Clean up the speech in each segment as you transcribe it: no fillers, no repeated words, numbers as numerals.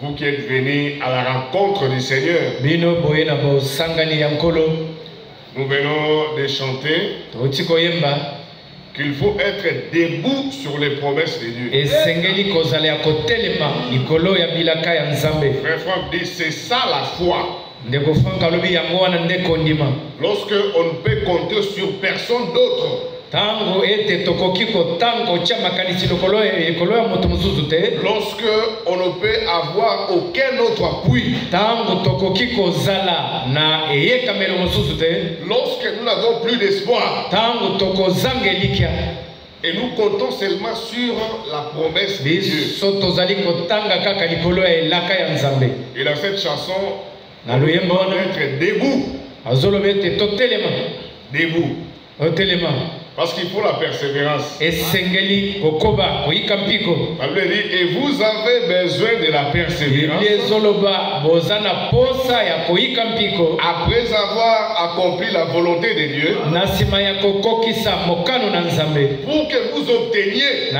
Vous qui êtes venus à la rencontre du Seigneur, nous venons de chanter qu'il faut être debout sur les promesses de Dieu. Frère Franck dit c'est ça la foi. Lorsque on ne peut compter sur personne d'autre. Lorsque on ne peut avoir aucun autre appui. Lorsque nous n'avons plus d'espoir. Et nous comptons seulement sur la promesse de Dieu. Et dans cette chanson, on doit être debout. Debout. Parce qu'il faut la persévérance. La Bible dit, et vous avez besoin de la persévérance. Après avoir accompli la volonté de Dieu. Pour que vous obteniez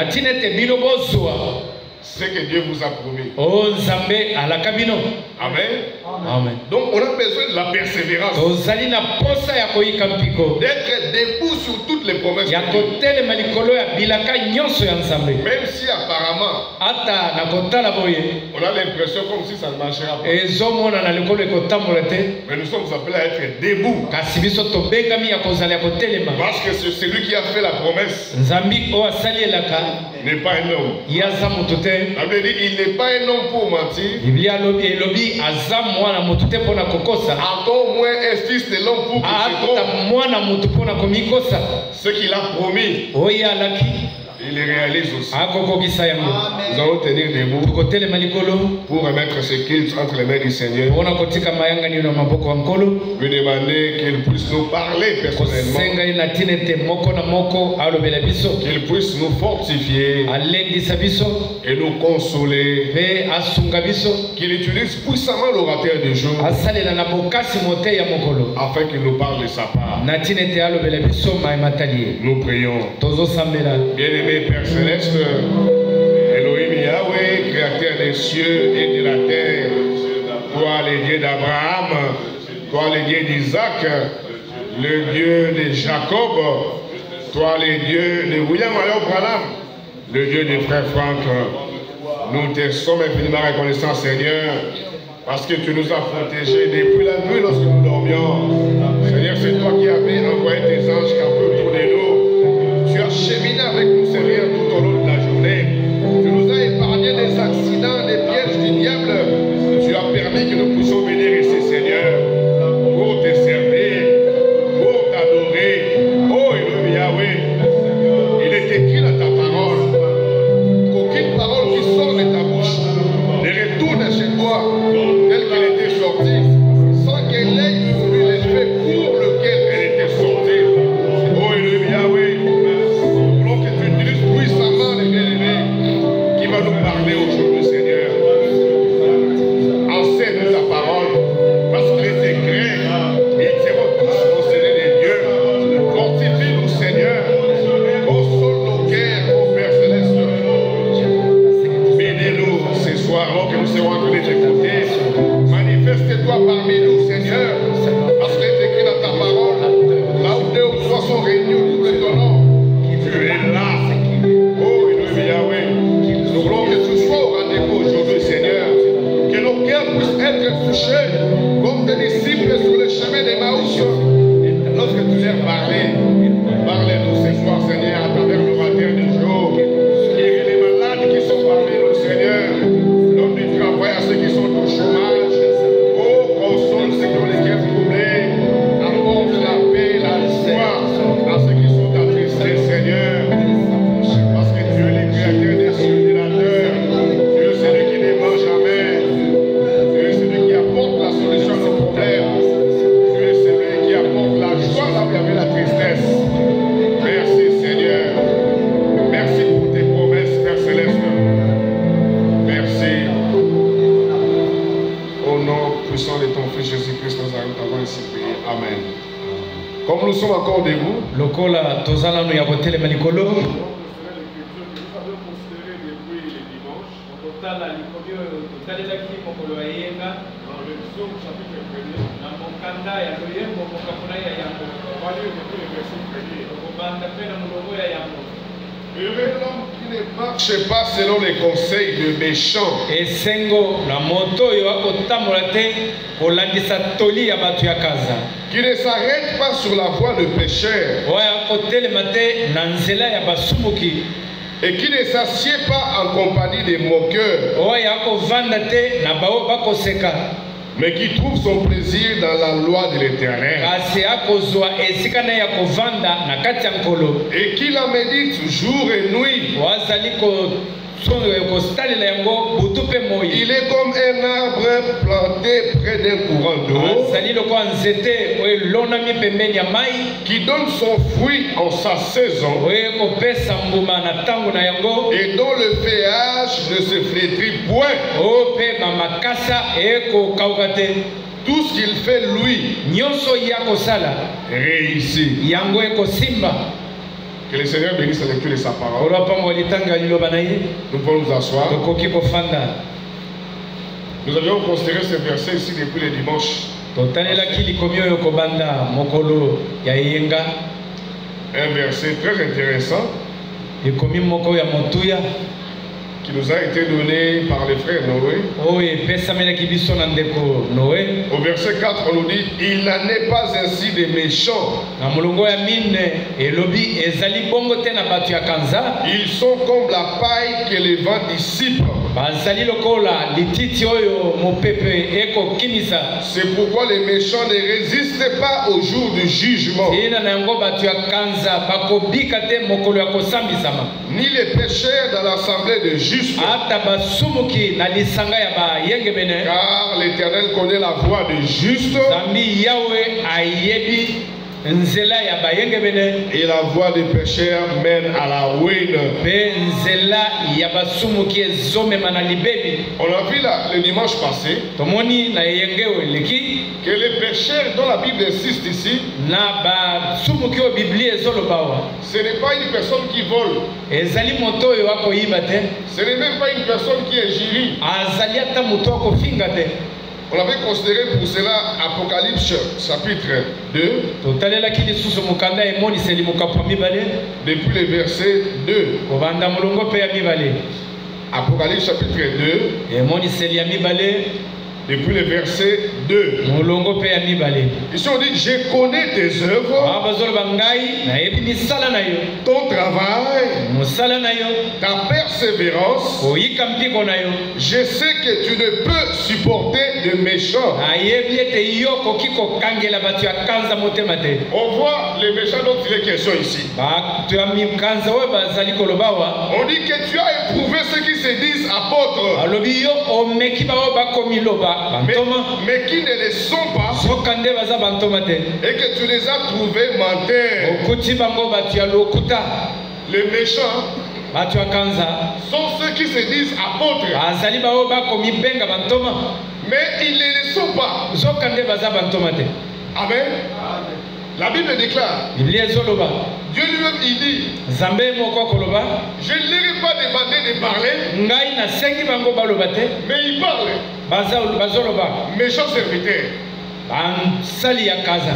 ce que Dieu vous a promis. Amen. Amen. Donc on a besoin de la persévérance. D'être debout sur toutes les promesses de Dieu. Même si apparemment on a l'impression comme si ça ne marchera pas. Mais nous sommes appelés à être debout. Parce que c'est celui qui a fait la promesse n'est pas un homme. La Bible dit, il n'est pas un homme pour mentir. Encore moins un fils de l'homme pour qu'il se trompe. Ce qu'il a promis, il le réalise aussi. Nous allons tenir debout pour remettre ce culte entre les mains du Seigneur. Lui demander qu'il puisse nous parler personnellement. Qu'il puisse nous fortifier et nous consoler. Qu'il utilise puissamment l'orateur du jour afin qu'il nous parle de sa part. Nous prions. Bien-aimé Père Céleste, Elohim Yahweh, créateur des cieux et de la terre, toi le Dieu d'Abraham, toi le Dieu d'Isaac, le Dieu de Jacob, toi le Dieu de William Mario Branham, le Dieu de frère Franck, nous te sommes infiniment reconnaissants, Seigneur, parce que tu nous as protégés depuis la nuit lorsque nous dormions. Seigneur, c'est toi qui avais envoyé tes anges campés autour de nous. Tu as cheminé avec nous, Seigneur, tout au long de la journée. Tu nous as épargné des accidents, des pièges du diable. Tu as permis que nous puissions venir ici, Seigneur. ainsi prier. Amen. Comme nous sommes encore debout, lokola tozala no ya kotelema likolo Dans le psaume chapitre 1er, heureux l'homme qui ne marche pas selon les conseils de méchants. esengo na moto yo akotambola te kolandisa toli ya bato ya kaza Qui ne s'arrête pas sur la voie de pécheurs. oyo akotelema te na nzela ya basumuki Et qui ne s'assied pas en compagnie des moqueurs. oyo akovanda te na bao bakoseka Mais qui trouve son plaisir dans la loi de l'Éternel. kasi akozwa esika na ya kovanda na kati ya nkolo Et qui la médite jour et nuit. wazali kostalela yango butu mpe moi Il est comme un arbre planté près d'un courant d'eau, azali lokola nzete oyo elonami pembeni ya mai qui donne son fruit en sa saison, oyo ekopesa mbuma na ntango na yango et dont le feuillage ne se flétrit point. oyo mpe bamakasa ekokauka te Tout ce qu'il fait, lui, nyonso ya kosala réussit. yango ekosimba Que le Seigneur bénisse la lecture de sa parole. olo pamba litanga liloba na ye Nous pouvons nous asseoir. tokoki kofanda Nous avions considéré ce verset ici depuis le dimanche. totalelaki likomi oyo kobanda mokolo ya eyenga Un verset très intéressant likomi moko ya motuya qui nous a été donné par le frère Noé. oyo epesamelaki biso na ndeko noe Au verset 4, on nous dit, il n'en est pas ainsi des méchants. na molongo ya mine elobi ezali bongo te na bato ya kanza Ils sont comme la paille que le vent dissipe. bazali lokola lititi oyo mopepe ekokimisa C'est pourquoi les méchants ne résistent pas au jour du jugement, tina na yango bato ya kanza bakobika te mokolo ya kosambisama ni les pécheurs dans l'assemblée de justes. ata basumuki na lisanga ya bayengemene Car l'Éternel connaît la voie des justes zambi yawe ayebi nzela ya bayengemene et la voie des pécheurs mène à la ruine. mpe nzela ya basumuki ezomema na libebi On a vu là, le dimanche passé tomoni na eyenge oyo eleki que les pécheurs dont la Bible insiste ici, na basumuki oyo biblia ezoloba wa ce n'est pas une personne qui vole, ezali moto oyo akoyiba te ce n'est même pas une personne qui injurie. azali ata moto akofinga te On avait considéré pour cela Apocalypse chapitre 2, totalelaki lisusu mokanda emoniseli mokapo ya mibale depuis le verset 2. kobanda molongo mpe ya mibale Apocalypse chapitre 2, emoniseli ya mibale depuis le verset 2. molongo mpe ya mibale Ici on dit, je connais tes œuvres, awa bazoloba ngai nayebi misala na yo ton travail, mosala na yo ta persévérance. koyika mpiko na yo Je sais que tu ne peux supporter de méchants. nayebi ete yo koki kokangela bato ya kanza motema te On voit les méchants dont il est question ici. bato ya mikanza oyo bazali koloba wa On dit que tu as éprouvé ceux qui se disent apôtres, alobi yo omeki bao bakomi loba bantoma mais qui ne le sont pas, soka nde baza bantoma te et que tu les as trouvés menteurs. okuti bango bato ya lokuta Les méchants bato ya kanza sont ceux qui se disent apôtres, bazali bao bakomi benga bantoma mais ils ne le sont pas. soka nde baza bantoma te Amen. La Bible déclare, biblia ezoloba Dieu lui-même il dit, nzambe moko akoloba je ne leur ai pas demandé de parler, ngai nasengi bango baloba te mais ils parlent. bazoloba Méchants serviteurs. bansali ya kaza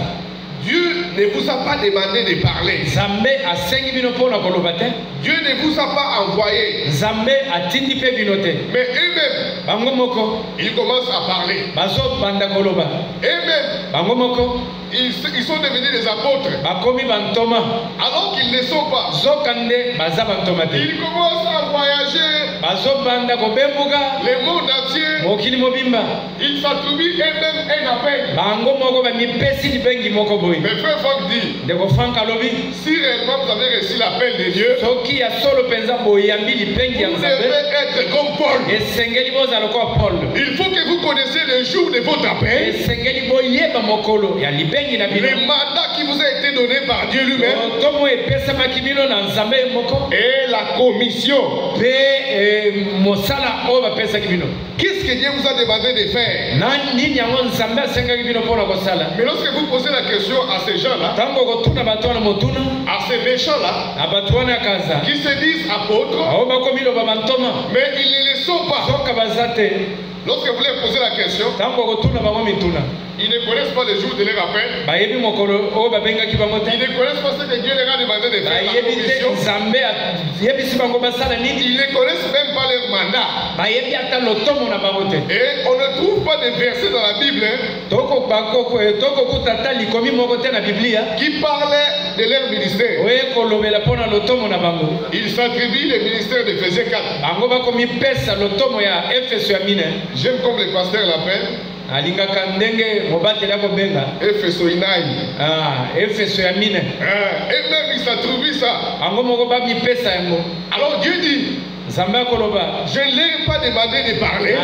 Dieu ne vous a pas demandé de parler. nzambe asengi bino mpona koloba te Dieu ne vous a pas envoyé. nzambe atindi mpe bino te Mais eux-mêmes, bango moko ils commencent à parler. bazobanda koloba Eux-mêmes, bango moko ils sont devenus des apôtres. bakomi bantoma Alors qu'ils ne sont pas. zoka nde baza bantoma te Ils commencent à voyager bazobanda kobembuka le monde entier. mokili mobimba Ils s'attribuent eux-mêmes un appel. bango moko bamipesi libengi moko boye Mais frère Franck dit, ndeko frank alobi si réellement vous avez reçu l'appel de Dieu, soki ya solo mpenza boyambi libengi ya vous nzambe devez être comme Paul. esengeli bozala lokola paul Il faut que vous connaissiez le jour de votre appel, esengeli boyeba mokolo ya libengi na bino le mandat qui vous a été donné par Dieu lui-même tomo epesamaki bino na nzambe moko et la commission. mpe mosala oyo bapesaki bino Qu'est-ce que Dieu vous a demandé de faire? Mais lorsque vous posez la question à ces gens-là, à ces méchants-là, qui se disent apôtres, mais ils ne le sont pas. Lorsque vous leur posez la question, ils ne connaissent pas le jour de leur appel. Ils ne connaissent pas ce que Dieu leur a demandé de faire. Ils ne connaissent même pas leur mandat. Et on ne trouve pas de versets dans la Bible qui parlaient de leur ministère. Ils s'attribuent le ministère d'Éphésiens 4. J'aime comme les pasteurs l'appellent. Epheso Inai. Epheso ya mine. Et même il s'attribue ça. Alors Dieu dit, je ne leur ai pas demandé de parler,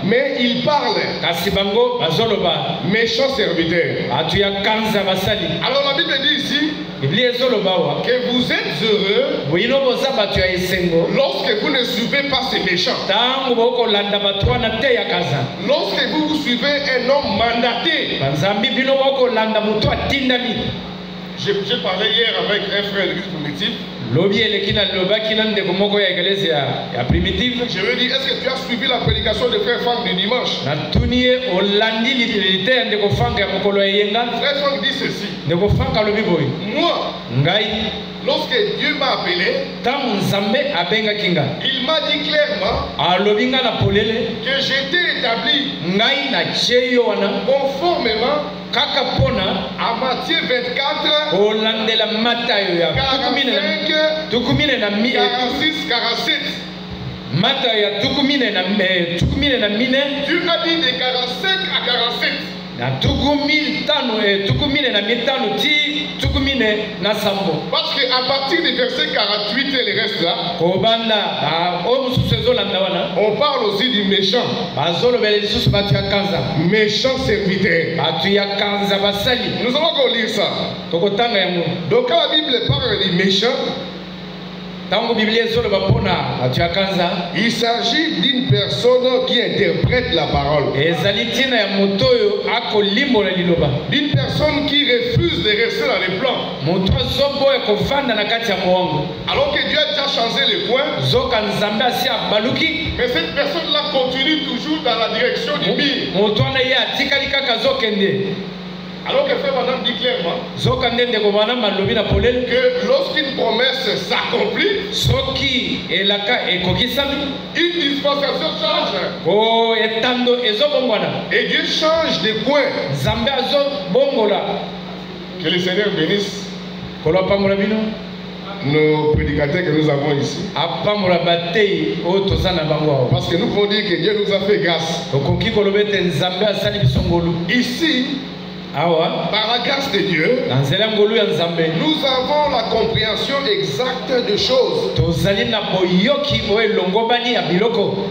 mais ils parlent. Méchants serviteurs. Alors la Bible dit ici que vous êtes heureux lorsque vous ne suivez pas ces méchants. Lorsque vous suivez un homme mandaté. J'ai parlé hier avec un frère de l'église primitive. Je lui ai dit, est-ce que tu as suivi la prédication de frère Franck du dimanche? Frère Franck dit ceci. Moi, lorsque Dieu m'a appelé, il m'a dit clairement que j'étais établi conformément à Matthieu 24, 46, 47. Dieu a dit de 45 à 47. Parce qu'à partir du verset 48 et le reste là, on parle aussi du méchant. Méchant serviteur. Nous allons encore lire ça. Donc quand la Bible parle du méchant, il s'agit d'une personne qui interprète la parole. D'une personne qui refuse de rester dans les plans. Alors que Dieu a déjà changé les points. Mais cette personne-là continue toujours dans la direction du mire. Alors que frère madame dit clairement que lorsqu'une promesse s'accomplit, une dispensation change. Et Dieu change de point. Que le Seigneur bénisse nos prédicateurs que nous avons ici. Parce que nous pouvons dire que Dieu nous a fait grâce. Ici, par la grâce de Dieu, nous avons la compréhension exacte de choses.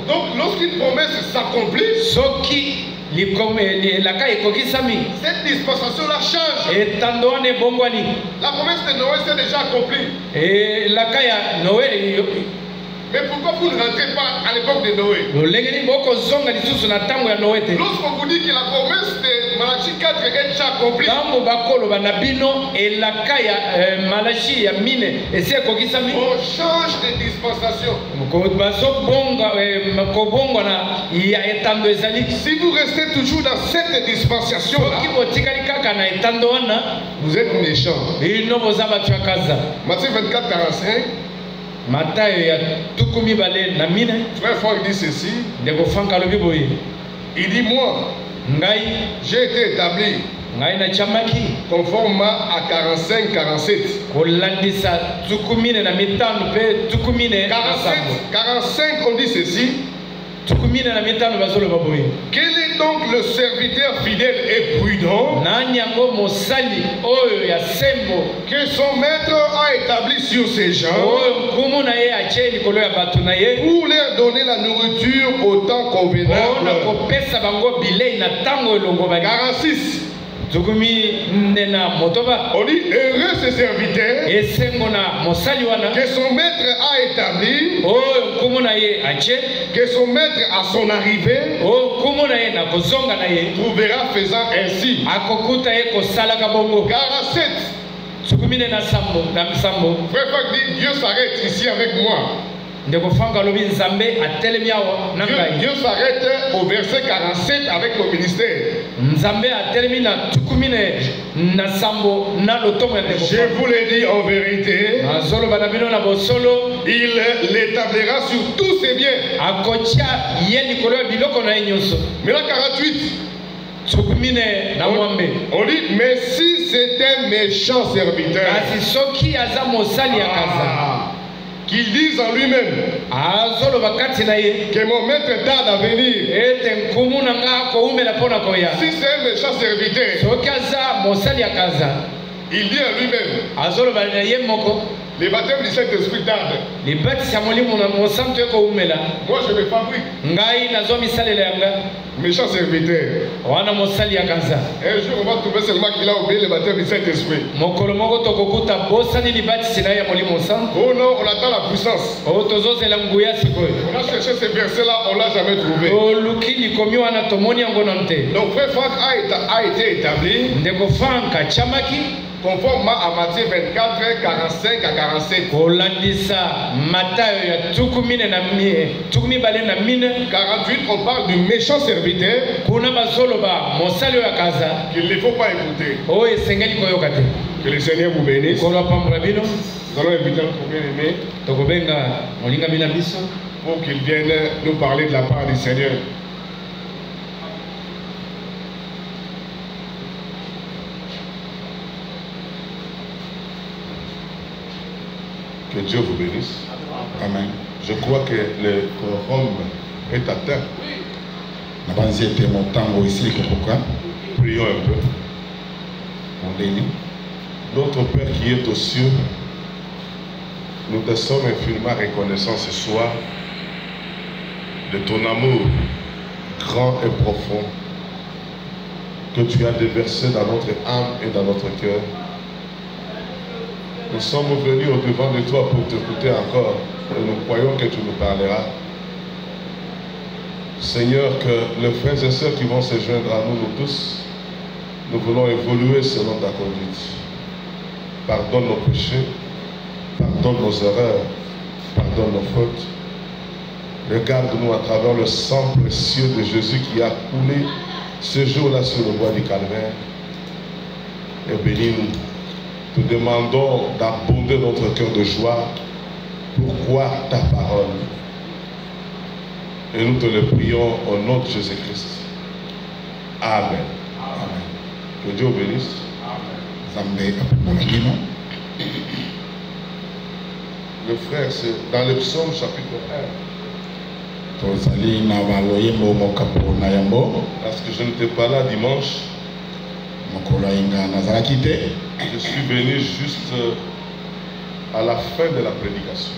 Donc lorsqu'une promesse s'accomplit, cette dispensation-là change. La promesse de Noé s'est déjà accomplie. Mais pourquoi vous ne rentrez pas à l'époque de Noé? Lorsqu'on vous dit que la promesse de Malachie 4 est déjà accomplie, on change de dispensation. Si vous restez toujours dans cette dispensation-là, vous êtes méchant. Matthieu 24, 45. Frère Franck dit ceci. Il dit, moi, j'ai été établi conforme à 45, 47. 45, on dit ceci. Quel est donc le serviteur fidèle et prudent que son maître a établi sur ces gens pour leur donner la nourriture au temps convenable? 46. On dit heureux ce serviteur que son maître a établi, que son maître à son arrivée trouvera faisant ainsi. Car à 7, Frère Fak dit Dieu s'arrête ici avec moi. Dieu s'arrête au verset 47 avec le ministère. Je vous l'ai dit en vérité, il l'établira sur tous ses biens. Maintenant 48. On dit, mais si c'est un méchant serviteur, qu'il dise en lui-même que mon maître tarde à venir. Si c'est un méchant serviteur, il dit à lui-même, les baptêmes du Saint-Esprit tardent. Moi je me fabrique. Méchant serviteur. Un jour on va trouver seulement qu'il a oublié le baptême du Saint-Esprit. Oh non, on attend la puissance. On a cherché ce verset-là, on ne l'a jamais trouvé. Donc Frère Franck a été établi conformément à Matthieu 24, 45 à 47. 48, on parle du méchant serviteur qu'il ne faut pas écouter. Que le Seigneur vous bénisse. Nous allons inviter notre bien-aimé pour qu'il vienne nous parler de la part du Seigneur. Que Dieu vous bénisse. Amen. Je crois que le quorum est atteint. Prions un peu. Notre Père qui est aux cieux, nous te sommes infiniment reconnaissants ce soir de ton amour grand et profond que tu as déversé dans notre âme et dans notre cœur. Nous sommes venus au-devant de toi pour t'écouter encore et nous croyons que tu nous parleras. Seigneur, que les frères et sœurs qui vont se joindre à nous, nous tous, nous voulons évoluer selon ta conduite. Pardonne nos péchés, pardonne nos erreurs, pardonne nos fautes. Regarde-nous à travers le sang précieux de Jésus qui a coulé ce jour-là sur le bois du Calvaire. Et bénis-nous. Nous demandons d'abonder notre cœur de joie pour croire ta parole. Et nous te le prions au nom de Jésus-Christ. Amen. Amen. Que Dieu bénisse. Le frère, c'est dans le psaume chapitre 1. Parce que je n'étais pas là dimanche. Je suis venu juste à la fin de la prédication.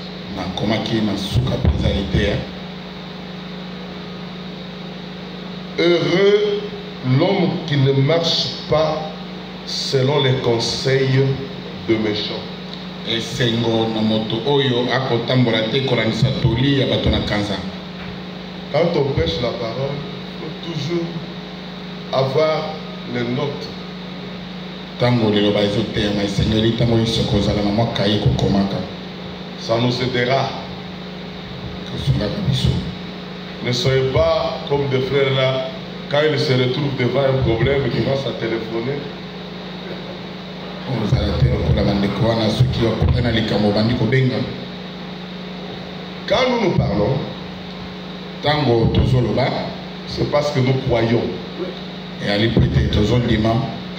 Heureux l'homme qui ne marche pas selon les conseils de méchants. Quand on prêche la parole, il faut toujours avoir les notes. Ça nous aidera. Ne soyez pas comme des frères là, quand ils se retrouvent devant un problème et qu'ils commencent à téléphoner. Quand nous nous parlons, c'est parce que nous croyons.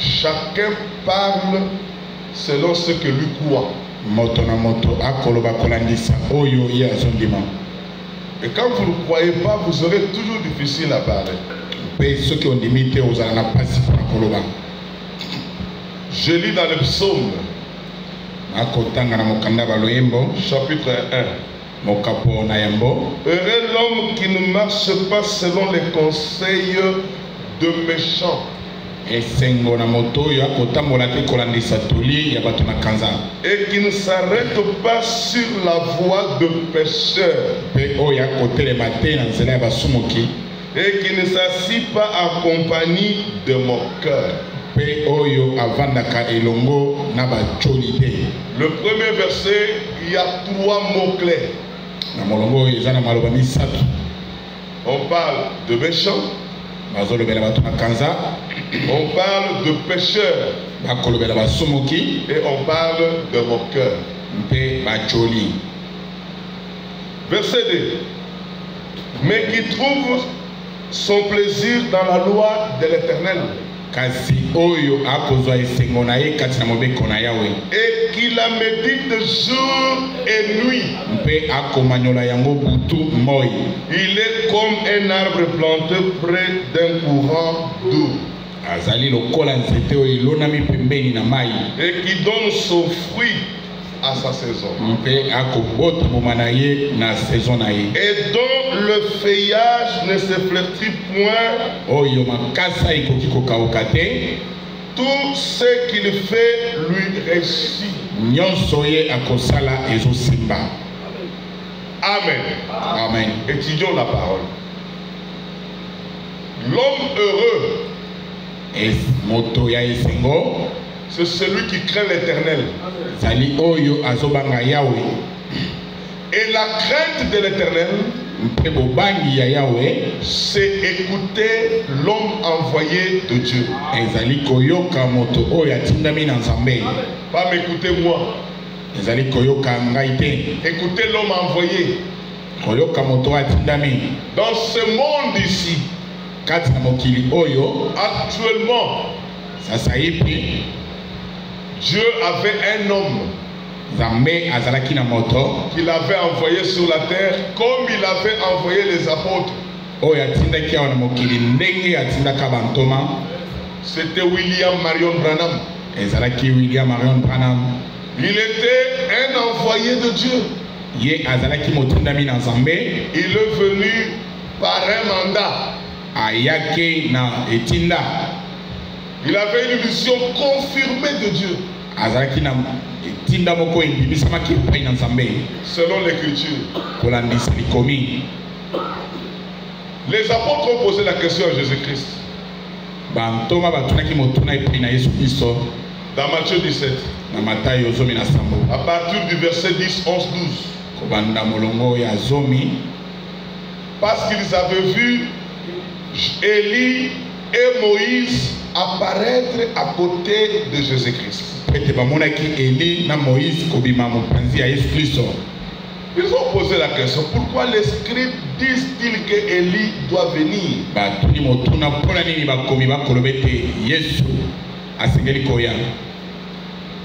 Chacun parle selon ce que lui croit. Et quand vous ne croyez pas, vous aurez toujours difficile à parler. Je lis dans le psaume, chapitre 1. Heureux l'homme qui ne marche pas selon les conseils de méchants. et qui ne s'arrête pas sur la voie de pécheurs et qui ne s'assit pas en compagnie de moqueurs. Le premier verset, il y a 3 mots-clés. On parle de méchants, on parle de pécheurs et on parle de moqueurs. Verset 2. Mais qui trouve son plaisir dans la loi de l'Éternel et qui la médite jour et nuit. Il est comme un arbre planté près d'un courant d'eau et qui donne son fruit à sa saison et dont le feuillage ne se flétrit point. Tout ce qu'il fait lui réussit. Amen. Amen. Étudions la parole. L'homme heureux, c'est celui qui craint l'Éternel. Et la crainte de l'Éternel, c'est écouter l'homme envoyé de Dieu. Pas m'écouter moi. Écoutez l'homme envoyé. Dans ce monde ici, actuellement, Dieu avait un homme qu'il avait envoyé sur la terre comme il avait envoyé les apôtres. C'était William Marion Branham. Il était un envoyé de Dieu. Il est venu par un mandat. Il avait une mission confirmée de Dieu. Selon l'Écriture. Les apôtres ont posé la question à Jésus-Christ. Dans Matthieu 17. À partir du verset 10, 11, 12. Parce qu'ils avaient vu Élie et Moïse apparaître à côté de Jésus-Christ. Ils ont posé la question, pourquoi les scribes disent-ils que Élie doit venir?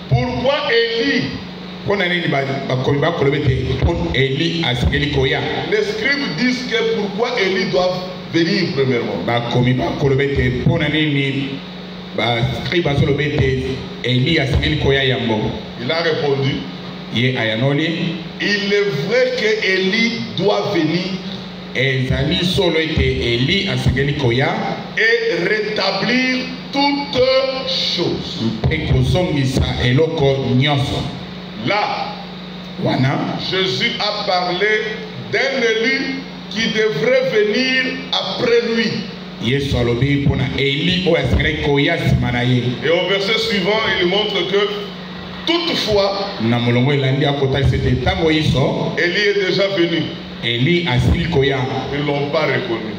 Pourquoi Élie? Les scribes disent que pourquoi Élie doit venir premièrement. Il a répondu, il est vrai que Élie doit venir et rétablir toutes choses. Là, Jésus a parlé d'un élu qui devrait venir après lui. Et au verset suivant, il montre que toutefois, Élie est déjà venu. Ils ne l'ont pas reconnu.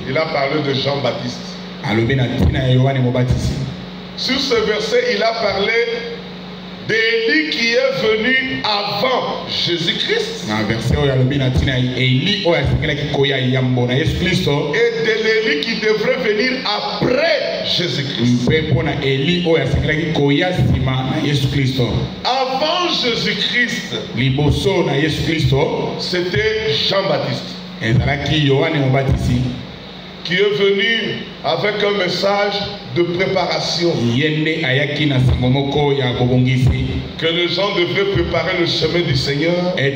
Il a parlé de Jean-Baptiste. Sur ce verset, il a parlé d'Élie qui est venu avant Jésus-Christ et de l'Élie qui devrait venir après Jésus-Christ. Avant Jésus-Christ, c'était Jean-Baptiste qui est venu avec un message de préparation. Que les gens devraient préparer le chemin du Seigneur. Et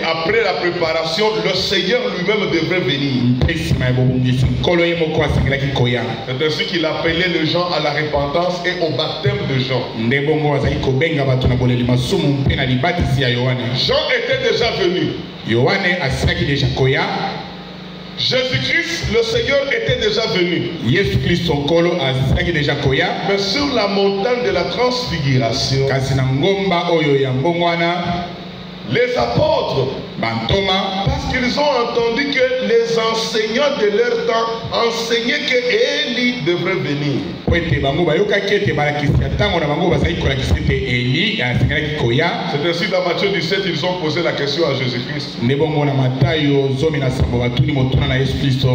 après la préparation, le Seigneur lui-même devrait venir. C'est ainsi qu'il appelait les gens à la repentance et au baptême de Jean. Jean était déjà venu. Jésus-Christ, le Seigneur, était déjà venu. Mais sur la montagne de la transfiguration, les apôtres, parce qu'ils ont entendu que les enseignants de leur temps enseignaient que Élie devrait venir. C'est ainsi dans Matthieu 17, ils ont posé la question à Jésus-Christ.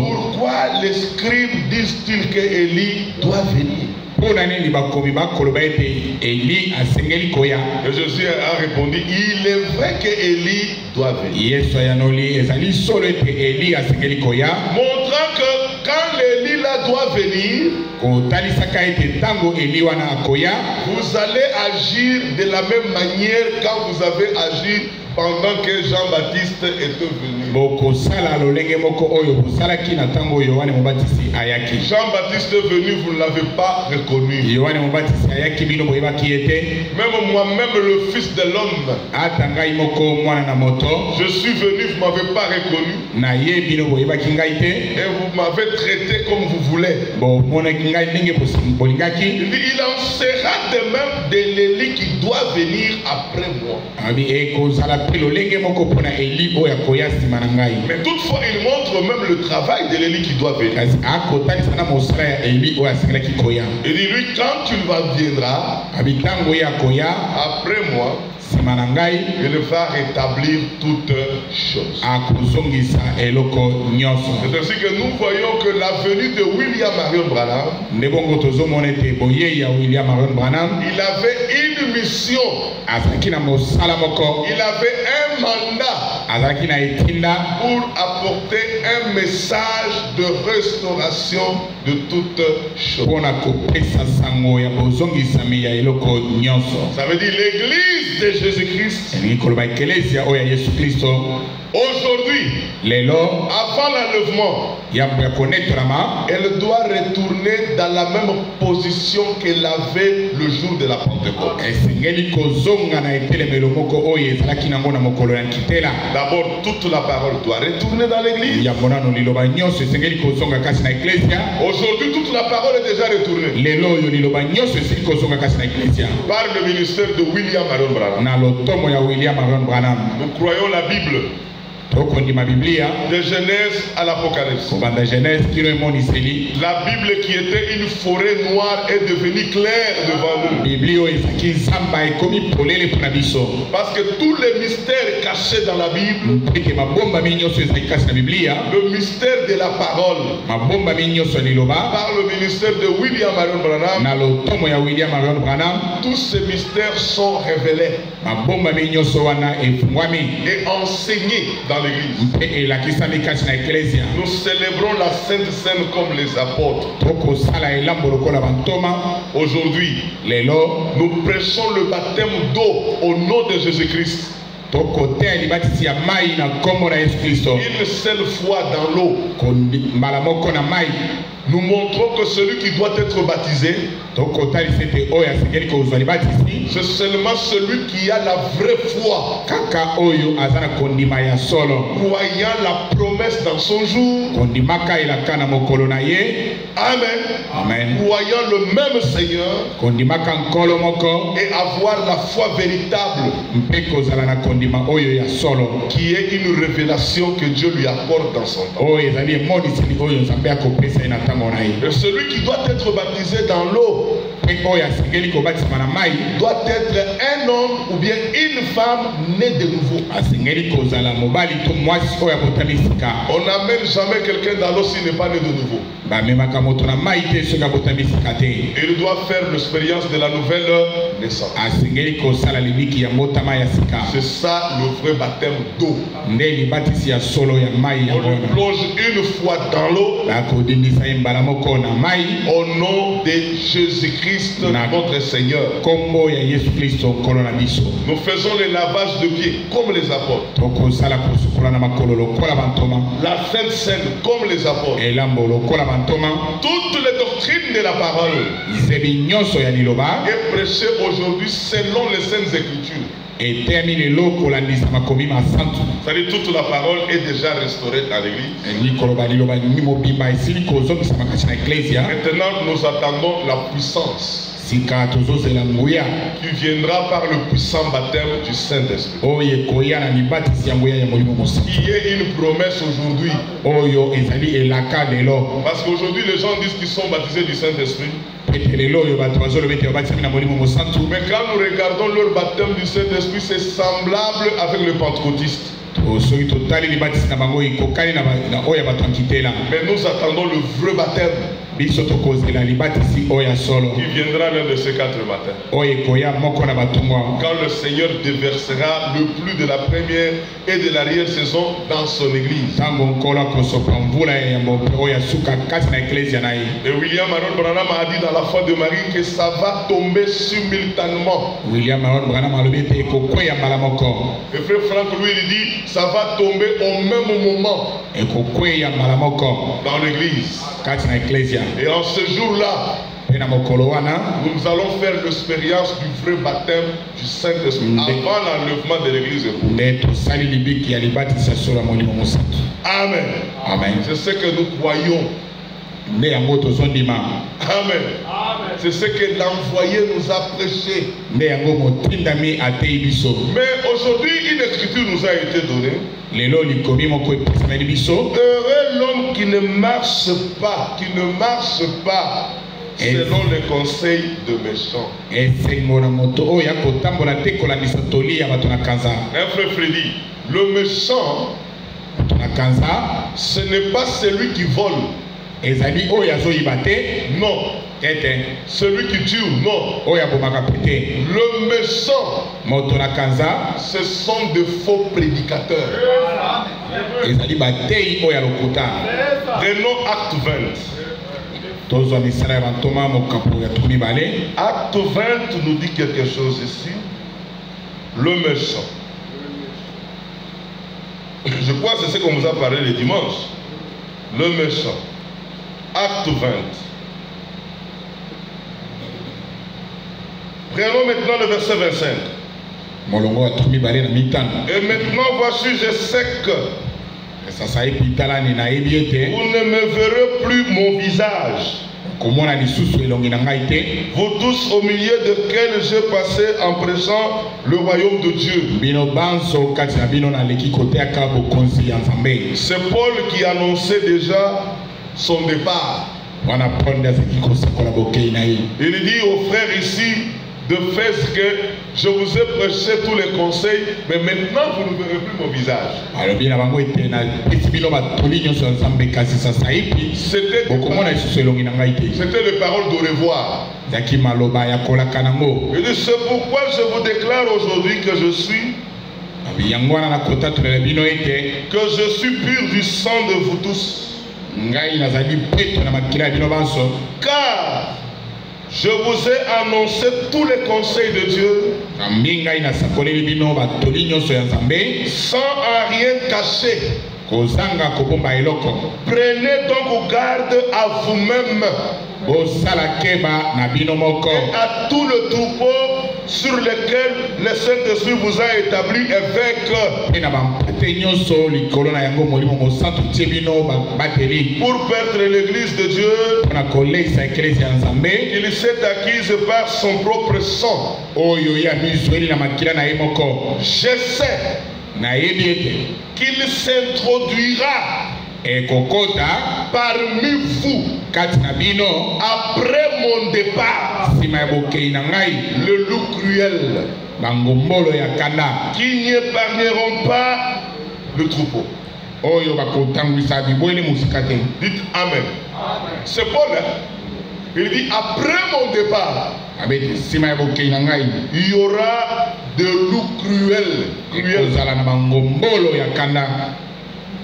Pourquoi les scribes disent-ils que Élie doit venir? Et Jésus a répondu, il est vrai que Élie doit venir. Montrant que quand Élie là doit venir, vous allez agir de la même manière quand vous avez agi pendant que Jean-Baptiste était venu. Jean-Baptiste est venu, vous ne l'avez pas reconnu. Même moi-même, le Fils de l'homme, je suis venu, vous ne m'avez pas reconnu. Et vous m'avez traité comme vous voulez. Il en sera de même de l'Élie qui doit venir après moi. Mais toutefois, il montre même le travail de l'Élie qui doit venir. Il dit, lui, quand tu viendras, après moi, il va rétablir toutes choses. C'est ainsi que nous voyons que la venue de William Marion Branham, il avait une mission. Il avait un mandat pour apporter un message de restauration de toutes choses. Ça veut dire l'église de Jésus-Christ. Aujourd'hui, avant l'enlèvement, elle doit retourner dans la même position qu'elle avait le jour de la Pentecôte. D'abord, toute la parole doit retourner dans l'église. Aujourd'hui, toute la parole est déjà retournée par le ministère de William Marion Branham. Nous croyons la Bible. De Genèse à l'Apocalypse. La Bible qui était une forêt noire est devenue claire devant nous. Parce que tous les mystères cachés dans la Bible, le mystère de la parole, par le ministère de William Marion Branham, tous ces mystères sont révélés et enseignés dans l'église. Nous célébrons la Sainte Seine comme les apôtres. Aujourd'hui, nous prêchons le baptême d'eau au nom de Jésus-Christ. Une seule fois dans l'eau. Nous montrons que celui qui doit être baptisé, c'est seulement celui qui a la vraie foi, croyant la promesse dans son jour. Amen. Croyant le même Seigneur et avoir la foi véritable qui est une révélation que Dieu lui apporte dans son temps. Et celui qui doit être baptisé dans l'eau doit être un homme ou bien une femme née de nouveau. On n'amène jamais quelqu'un dans l'eau s'il n'est pas né de nouveau. Il doit faire l'expérience de la nouvelle naissance. C'est ça le vrai baptême d'eau. On le plonge une fois dans l'eau au nom de Jésus-Christ notre Seigneur. Nous faisons le lavage de pieds comme les apôtres. La Sainte Seine comme les apôtres. Toutes les doctrines de la parole est prêchée aujourd'hui selon les Saintes Écritures. C'est-à-dire toute la parole est déjà restaurée dans l'église. Maintenant nous attendons la puissance qui viendra par le puissant baptême du Saint-Esprit. Qui est une promesse aujourd'hui. Parce qu'aujourd'hui les gens disent qu'ils sont baptisés du Saint-Esprit. Mais quand nous regardons leur baptême du Saint-Esprit, c'est semblable avec le pentecôtiste. Mais nous attendons le vrai baptême qui viendra même de ces 4 matins. Quand le Seigneur déversera le plus de la première et de l'arrière saison dans son église. Et William Aaron Branham a dit dans la foi de Marie que ça va tomber simultanément. Et frère Franck lui il dit ça va tomber au même moment dans l'église. Et en ce jour-là, nous allons faire l'expérience du vrai baptême du Saint-Esprit avant l'enlèvement de l'église. Amen. Amen. C'est ce que nous croyons. Amen. C'est ce que l'envoyé nous a prêché. Mais aujourd'hui, une écriture nous a été donnée. Heureux l'homme qui ne marche pas selon les conseils de méchants. Un frère Freddy, le méchant, ce n'est pas celui qui vole. Non. Celui qui tue, non. Le méchant, ce sont de faux prédicateurs. Prenons Acte 20. Acte 20 nous dit quelque chose ici. Le méchant. Je crois que c'est ce qu'on vous a parlé le dimanche. Le méchant. Acte 20. Prenons maintenant le verset 25. Et maintenant voici je sais que vous ne me verrez plus mon visage. Vous tous au milieu desquels j'ai passé en prêchant le royaume de Dieu. C'est Paul qui annonçait déjà son départ. Il dit aux frères ici de faire ce que je vous ai prêché tous les conseils, mais maintenant vous ne verrez plus mon visage. C'était les paroles de revoir. Il dit c'est pourquoi je vous déclare aujourd'hui que je suis pur du sang de vous tous. Car je vous ai annoncé tous les conseils de Dieu sans à rien cacher. Prenez donc garde à vous-même et à tout le troupeau sur lequel le Saint-Esprit vous a établi évêque pour perdre l'église de Dieu qu'il s'est acquise par son propre sang. Je sais qu'il s'introduira parmi vous après mon départ le loup cruel qui n'épargneront pas le troupeau. Dites Amen. C'est Paul, hein? Il dit, après mon départ, il y aura de loups cruels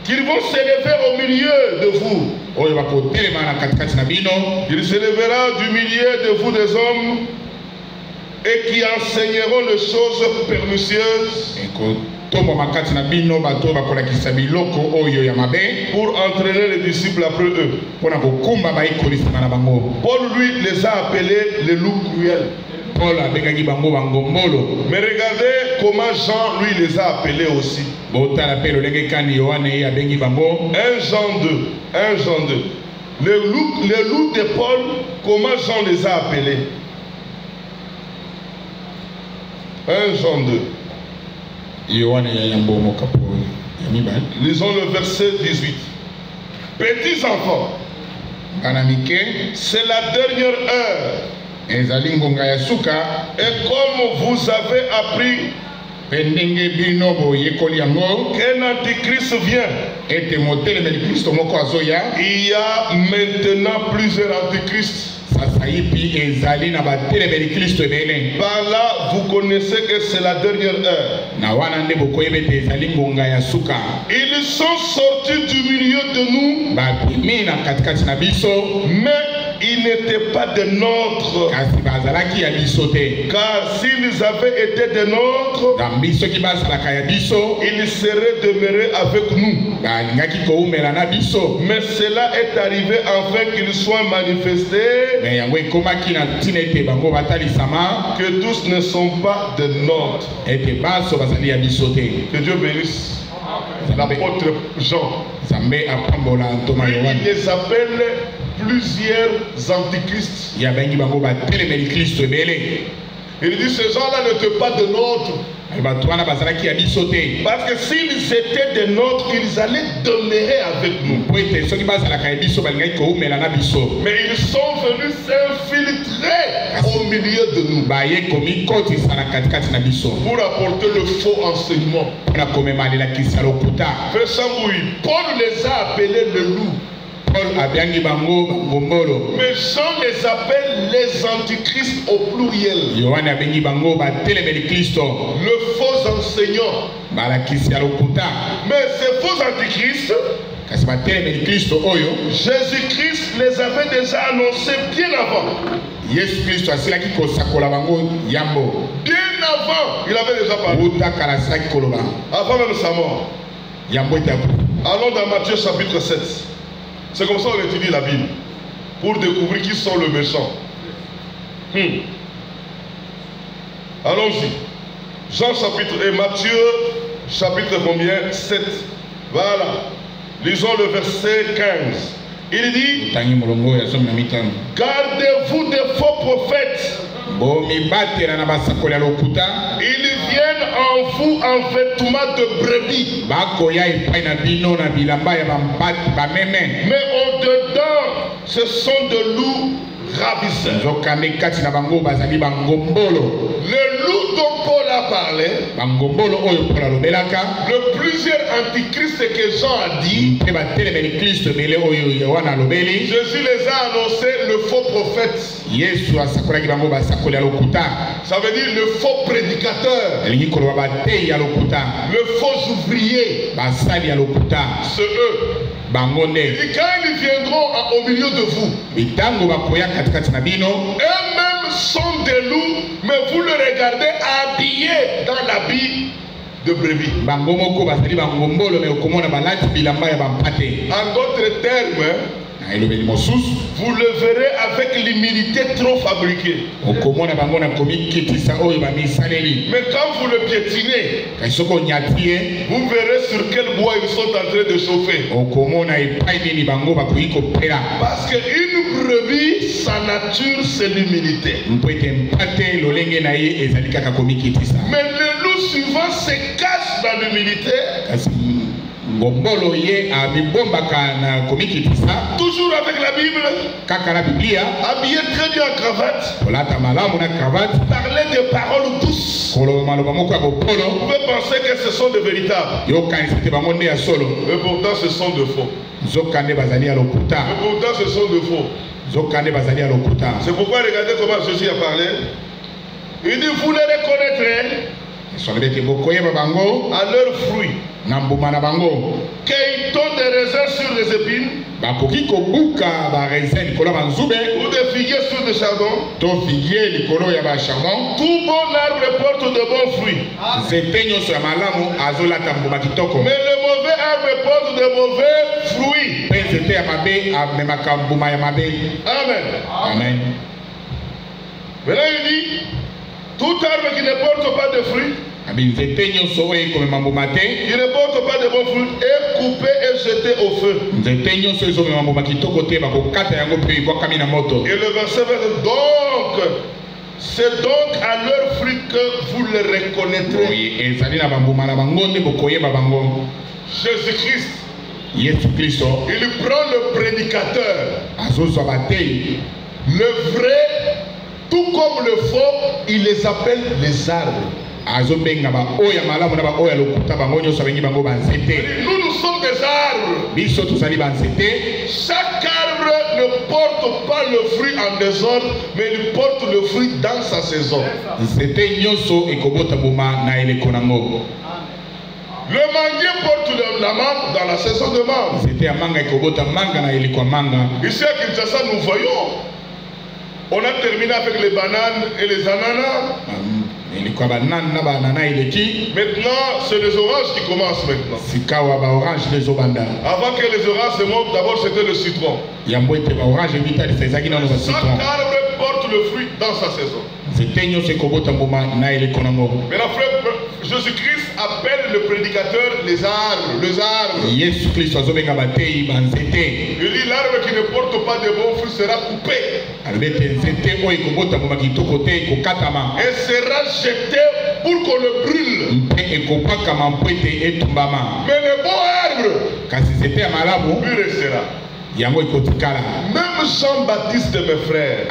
qui vont s'élever au milieu de vous. Il s'élèvera du milieu de vous des hommes et qui enseigneront les choses pernicieuses pour entraîner les disciples après eux. Paul, lui, les a appelés les loups cruels. Mais regardez comment Jean, lui, les a appelés aussi. 1 Jean 2. 1 Jean 2. Les loups de Paul, comment Jean les a appelés? 1 Jean 2. Lisons le verset 18. Petits enfants, c'est la dernière heure. Et comme vous avez appris qu'un antichrist vient, il y a maintenant plusieurs antichrists. Par là, vous connaissez que c'est la dernière heure. Ils sont sortis du milieu de nous, mais ils n'étaient pas des nôtres. Car s'ils avaient été des nôtres, ils seraient demeurés avec nous. Mais cela est arrivé afin qu'ils soient manifestés que tous ne sont pas des nôtres. Que Dieu bénisse l'apôtre Jean. Il les appelle plusieurs antichrists. Il dit, ces gens-là n'étaient pas de nôtres. Parce que s'ils étaient des nôtres, ils allaient demeurer avec nous. Mais ils sont venus s'infiltrer au milieu de nous pour apporter le faux enseignement. Frère Sambouille, Paul les a appelés le loup. Mais Jean les appelle les antichrists au pluriel. Le faux enseignant. Mais ces faux antichrists, Jésus-Christ les avait déjà annoncés bien avant. Bien avant, il avait déjà parlé. Avant même sa mort. Allons dans Matthieu chapitre 7. C'est comme ça qu'on étudie la Bible, pour découvrir qui sont les méchants. Allons-y. Jean chapitre et Matthieu chapitre combien? 7. Voilà. Lisons le verset 15. Il dit, gardez-vous des faux prophètes. Ils viennent en vous en vêtements de brebis, mais au-dedans, ce sont de loups ravisseurs. Le loup dont Paul a parlé, le plusieurs antichrist que Jean a dit, Jésus les a annoncés le faux prophète. Ça veut dire le faux prédicateur, le faux ouvrier. C'est eux. Et quand ils viendront au milieu de vous, eux-mêmes sont des loups, mais vous le regardez habillés dans l'habit de brebis. En d'autres termes, vous le verrez avec l'humilité trop fabriquée. Mais quand vous le piétinez, vous verrez sur quel bois ils sont en train de chauffer. Parce qu'une brebis, sa nature, c'est l'humilité. Mais le loup suivant se cache dans l'humilité. Toujours avec la Bible, habillé très bien en cravate, parler de paroles douces. Vous pouvez penser que ce sont de véritables, mais pourtant ce sont de faux. Mais pourtant ce sont de faux. C'est pourquoi regardez comment Jésus a parlé. Il dit vous les reconnaîtrez à leurs fruits. Qu'ils donnent des raisins sur les épines ou des figuiers sur des chardons. Tout bon arbre porte de bons fruits. Mais le mauvais arbre porte de mauvais fruits. Amen. Amen. Maintenant il dit tout arbre qui ne porte pas de fruits, qui ne porte pas de bons fruits, est coupé et jeté au feu. Et le verset va dire donc, c'est donc à leur fruit que vous les reconnaîtrez. Jésus-Christ, il prend le prédicateur, le vrai, tout comme le faux, il les appelle les arbres. Nous sommes des arbres. Chaque arbre ne porte pas le fruit en désordre, mais il porte le fruit dans sa saison. Le manguier porte la mangue dans la saison de mangue. Ici à Kinshasa, nous voyons. On a terminé avec les bananes et les ananas. Maintenant, c'est les oranges qui commencent maintenant. Avant que les oranges se montent, d'abord c'était le citron. Chaque arbre porte le fruit dans sa saison. Maintenant, frère, Jésus-Christ appelle le prédicateur les arbres. Les arbres. Il dit l'arbre qui ne porte pas de bons fruits sera coupé. Et sera jeté pour qu'on le brûle. Mais le bon arbre, lui restera. Même Jean-Baptiste, mes frères,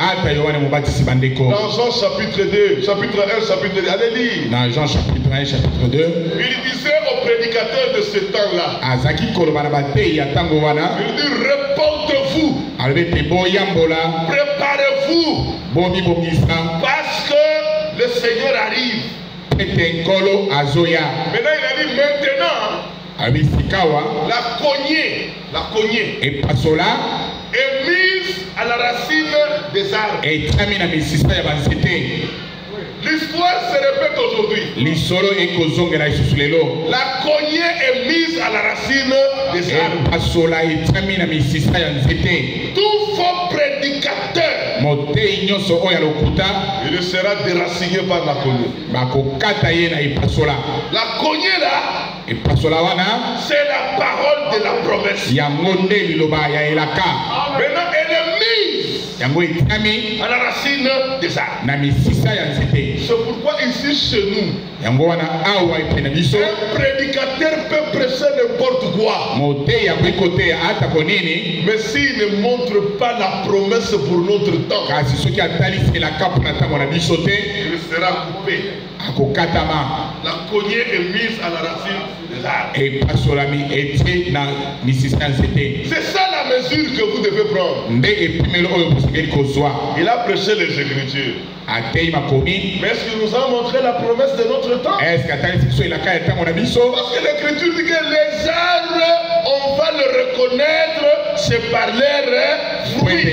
dans Jean chapitre 2, chapitre 1, chapitre 2, allez lire. Dans Jean chapitre 1, chapitre 2, il disait aux prédicateurs de ce temps-là, il dit répondez-vous, préparez-vous, parce que le Seigneur arrive. Maintenant il a dit maintenant, la cognée est mise à la racine des arbres. L'histoire se répète aujourd'hui. La cognée est mise à la racine des arbres. Tout faux prédicateur, il sera déraciné par la cognée. La cognée là, c'est la parole de la promesse. Maintenant, elle est mise à la racine des arbres. C'est pourquoi ici chez nous, un prédicateur peut prêcher n'importe quoi. Mais s'il ne montre pas la promesse pour notre temps, il sera coupé. La cognée est mise à la racine des arbres. C'est ça la mesure que vous devez prendre. Il a prêché les Écritures. Mais est-ce qu'il nous a montré la promesse de notre temps? Parce que l'Écriture dit que les arbres, on va le reconnaître, c'est par leur fruit.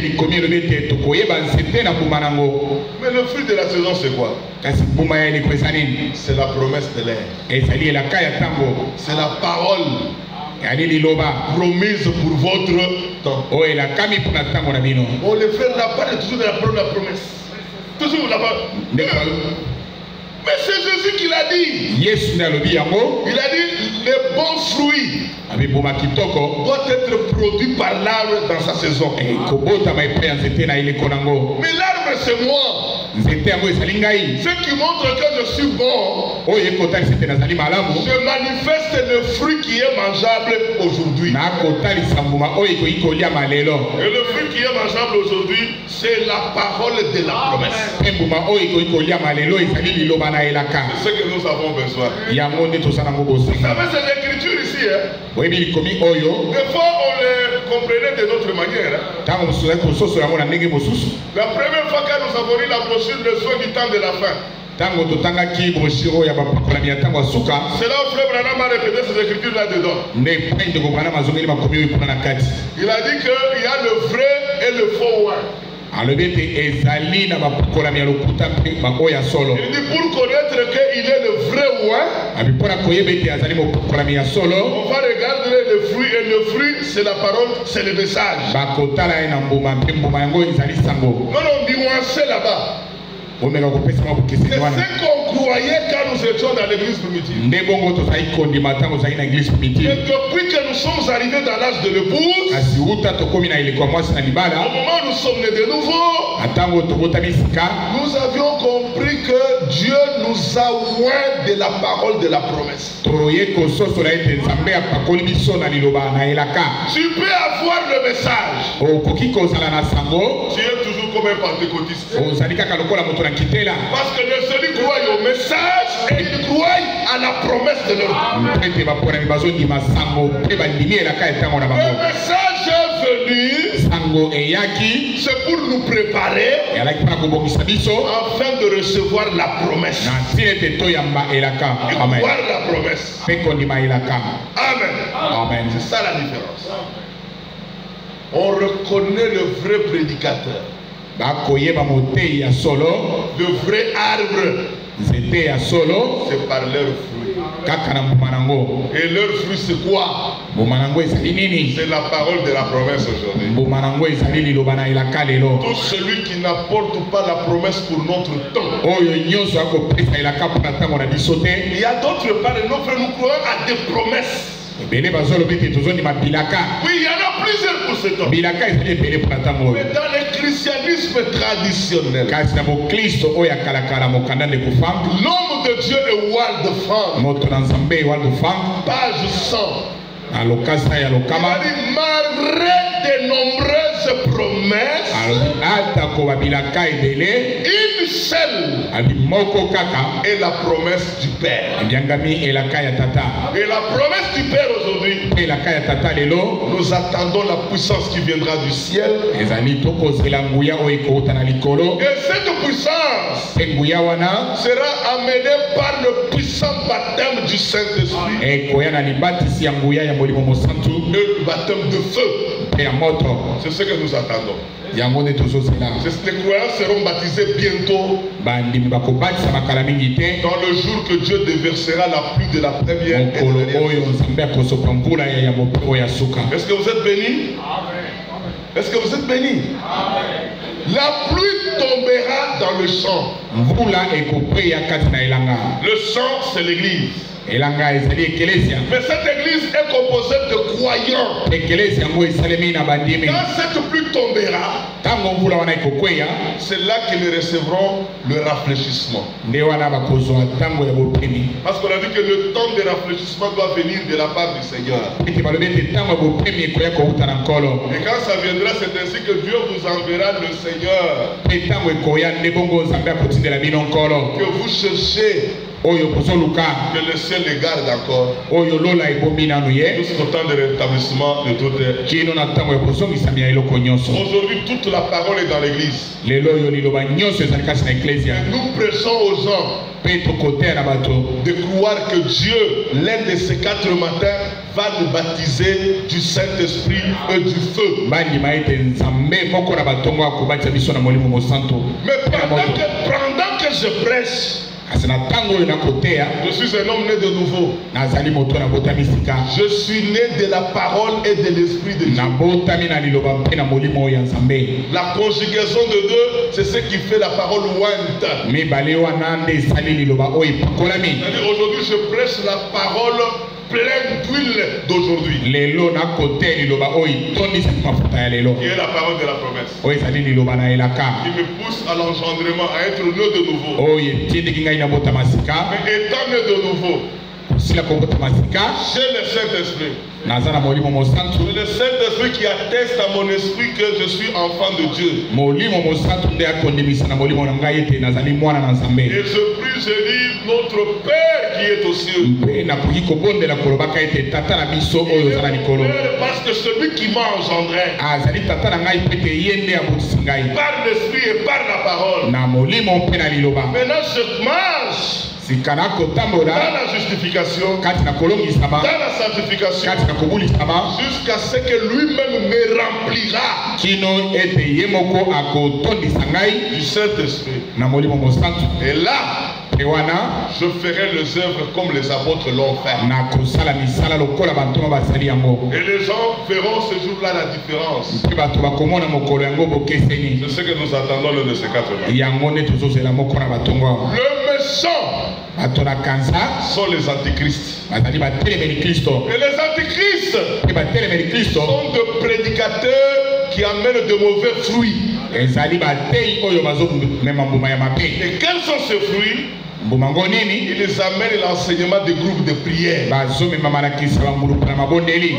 Mais le fruit de la saison, c'est quoi? C'est la promesse de l'air. C'est la parole promise pour votre temps. Oh, les frères n'a pas toujours de la promesse. Toujours là-bas. Mais c'est Jésus qui l'a dit. Il a dit les bons fruits doivent être produits par l'arbre dans sa saison. Mais l'arbre c'est moi. Ce qui montre que je suis bon, je manifeste le fruit qui est mangeable aujourd'hui. Et le fruit qui est mangeable aujourd'hui, c'est la parole de la promesse. C'est ce que nous avons besoin. Vous savez, c'est l'écriture ici. Des fois, comprenez de notre manière. La première fois que nous avons lu la brochure Le soin du temps de la fin, c'est là où Frère Branham a répété ces écritures là-dedans. Il a dit qu'il y a le vrai et le faux wine. Il dit pour connaître qu'il est le vrai wine, on va regarder le fruit, et le fruit c'est la parole, c'est le message. Non, c'est là-bas. C'est ce qu'on croyait quand nous étions dans l'église primitive. Et depuis que nous sommes arrivés dans l'âge de l'épouse, au moment où nous sommes nés de nouveau, nous avions compris que Dieu nous a oint de la parole de la promesse. Tu peux avoir le message. Tu es toujours comme un pentecôtiste. Parce que celui croit au message et il croit à la promesse de leur Dieu. Le message est venu, c'est pour nous préparer afin de recevoir la promesse. Et voir la promesse. Amen. Amen. C'est ça la différence. On reconnaît le vrai prédicateur. Le vrai arbre, c'est par leur fruit. Et leur fruit c'est quoi? C'est la parole de la promesse aujourd'hui. Tout celui qui n'apporte pas la promesse pour notre temps. Il y a d'autres parts, nos frères, nous croyons à des promesses. Oui, il y en a plusieurs pour ce temps. Mais dans le christianisme traditionnel, l'homme de Dieu est Waldfang. Page 100. Il a dit, malgré de nombreuses promesses, une seule est la promesse du Père. Et la promesse du Père aujourd'hui, nous attendons la puissance qui viendra du ciel. Et cette puissance sera amenée par le puissant baptême du Saint-Esprit et le baptême de feu. C'est ce que nous attendons. Les croyants seront baptisés bientôt dans le jour que Dieu déversera la pluie de la première et de la dernière. Est-ce que vous êtes bénis? Est-ce que vous êtes bénis? La pluie tombera dans le champ. Le champ, c'est l'église. Mais cette église est composée de croyants. Quand cette pluie tombera, c'est là qu'ils recevront le rafraîchissement. Parce qu'on a dit que le temps de rafraîchissement doit venir de la part du Seigneur. Et quand ça viendra, c'est ainsi que Dieu vous enverra le Seigneur que vous cherchez. Que le ciel les garde encore jusqu'au temps de rétablissement de toute terre. Aujourd'hui, toute la parole est dans l'église. Nous prêchons aux gens de croire que Dieu, l'un de ces 4 matins, va nous baptiser du Saint-Esprit et du feu. Mais pendant que je prêche, je suis un homme né de nouveau. Je suis né de la parole et de l'Esprit de Dieu. La conjugaison de deux, c'est ce qui fait la parole ointe. Aujourd'hui, je prêche la parole pleine d'huile d'aujourd'hui. Qui est la parole de la promesse. Qui me pousse à l'engendrement, à être né de nouveau. Mais étant né de nouveau, j'ai le Saint-Esprit. C'est le Saint-Esprit qui atteste à mon esprit que je suis enfant de Dieu. Et je prie, je dis, notre Père qui est aux cieux. Parce que celui qui m'a engendré, par l'esprit et par la parole, maintenant je marche dans la justification, dans la sanctification, jusqu'à ce que lui-même me remplira du Saint-Esprit. Et là, je ferai les œuvres comme les apôtres l'ont fait. Et les gens verront ce jour-là la différence. C'est ce que nous attendons le de ces 4 mois. Le méchant sont les antichrists. Et les antichrists sont de prédicateurs qui amènent de mauvais fruits. Et quels sont ces fruits? Ils amènent l'enseignement des groupes de prière. Nous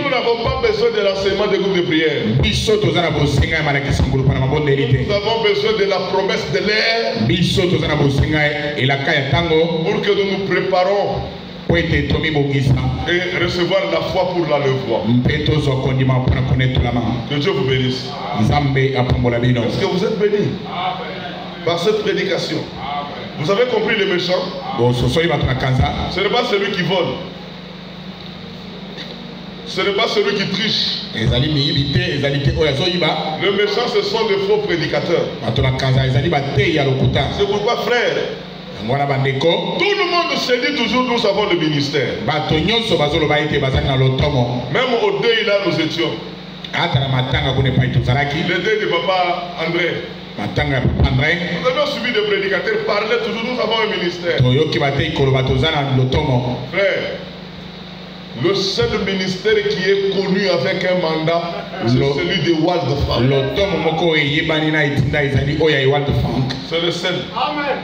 n'avons pas besoin de l'enseignement des groupes de prière. Nous avons besoin de la promesse de l'air pour que nous nous préparons et recevoir la foi pour l'enlèvement. Que Dieu vous bénisse. Est-ce que vous êtes bénis par cette prédication? Vous avez compris le méchant? Ce n'est pas celui qui vole. Ce n'est pas celui qui triche. Le méchant, ce sont des faux prédicateurs. C'est pourquoi, frère, tout le monde se dit toujours nous avons le ministère. Même au deuil là nous étions. Le deuil de papa André. Nous avons suivi des prédicateurs parler toujours, nous avons un ministère. Frère, le seul ministère qui est connu avec un mandat, c'est celui de Wald Frank. C'est le seul. Amen.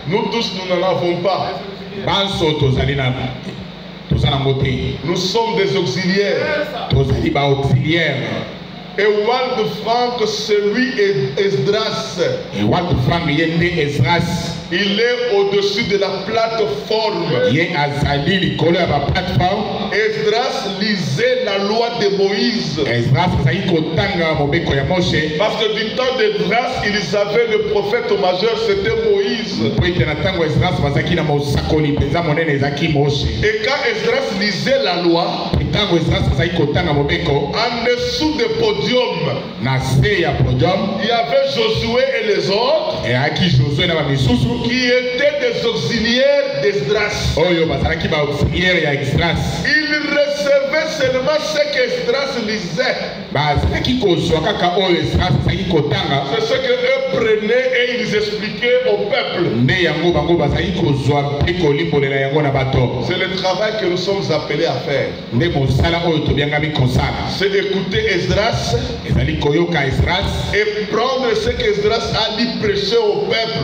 Nous tous, nous n'en avons pas. Nous sommes des auxiliaires. Et Wald Frank, c'est lui Esdras. Il est au-dessus de la plateforme. Esdras lisait la loi de Moïse. Parce que du temps d'Esdras, ils avaient le prophète majeur, c'était Moïse. Et quand Esdras lisait la loi, en dessous des podiums, il y avait Josué et les autres qui étaient des auxiliaires d'Esdras. Ils recevaient seulement ce qu'Esdras lisait. C'est ce qu'eux prenaient et ils expliquaient au peuple. C'est le travail que nous sommes appelés à faire. C'est d'écouter Esdras et prendre ce qu'Esdras a dit prêcher au peuple.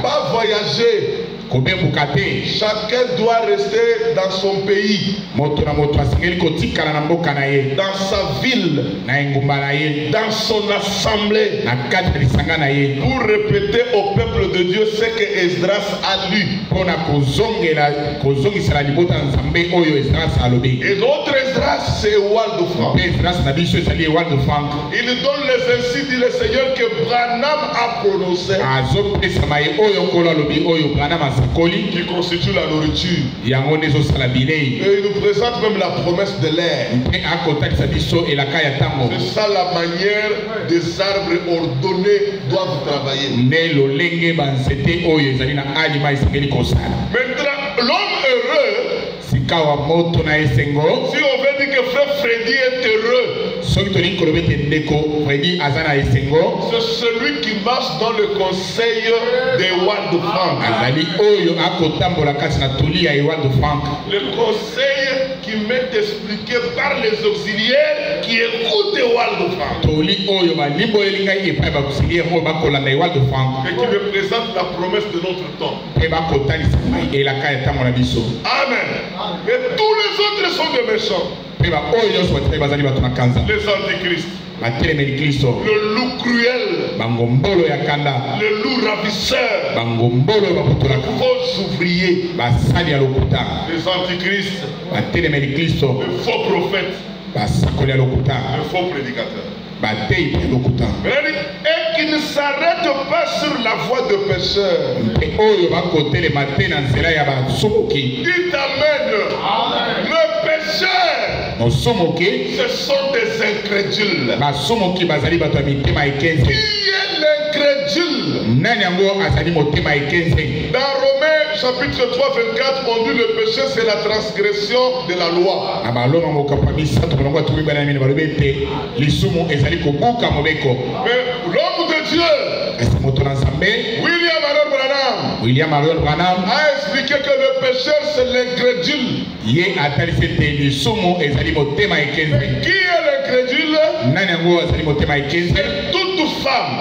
Pas voyager. Chacun doit rester dans son pays, dans sa ville, dans son assemblée, pour répéter au peuple de Dieu ce que Esdras a lu. Et l'autre Esdras, c'est Wald Frank. Il donne les insides du Seigneur que Branham a prononcé, qui constitue la nourriture. Et il nous présente même la promesse de l'air. C'est ça la manière des arbres ordonnés doivent travailler. Maintenant, l'homme heureux, si on veut dire que frère Freddy est heureux, c'est celui qui marche dans le conseil de Wald Frank. Le conseil qui m'est expliqué par les auxiliaires qui écoute Ewald Frank. Et qui représente la promesse de notre temps. Amen. Et tous les autres sont des méchants. Les antichrists. Le loup cruel. Le loup ravisseur. Les faux ouvriers. Les antichrists. Les faux prophètes. Les faux prédicateurs. Et qui ne s'arrête pas sur la voie de pécheurs. Dites amen. Le pécheur, ce sont des incrédules. Qui est l'incrédule? Dans Romains chapitre 3, 24, on dit le péché c'est la transgression de la loi. Mais l'homme de Dieu, William Marion Branham, a expliqué que le pécheur c'est l'incrédule. Qui est l'incrédule? C'est toute femme,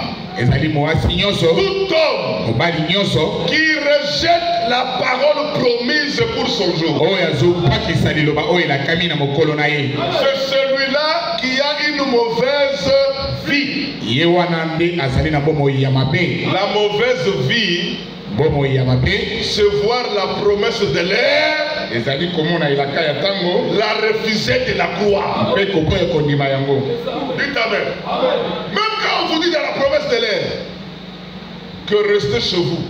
tout homme qui rejette la parole promise pour son jour. C'est celui-là qui a une mauvaise vie. La mauvaise vie, c'est voir la promesse de l'air, la refuser de la croire. Dites amen. Même quand on vous dit dans la promesse de l'air que restez chez vous,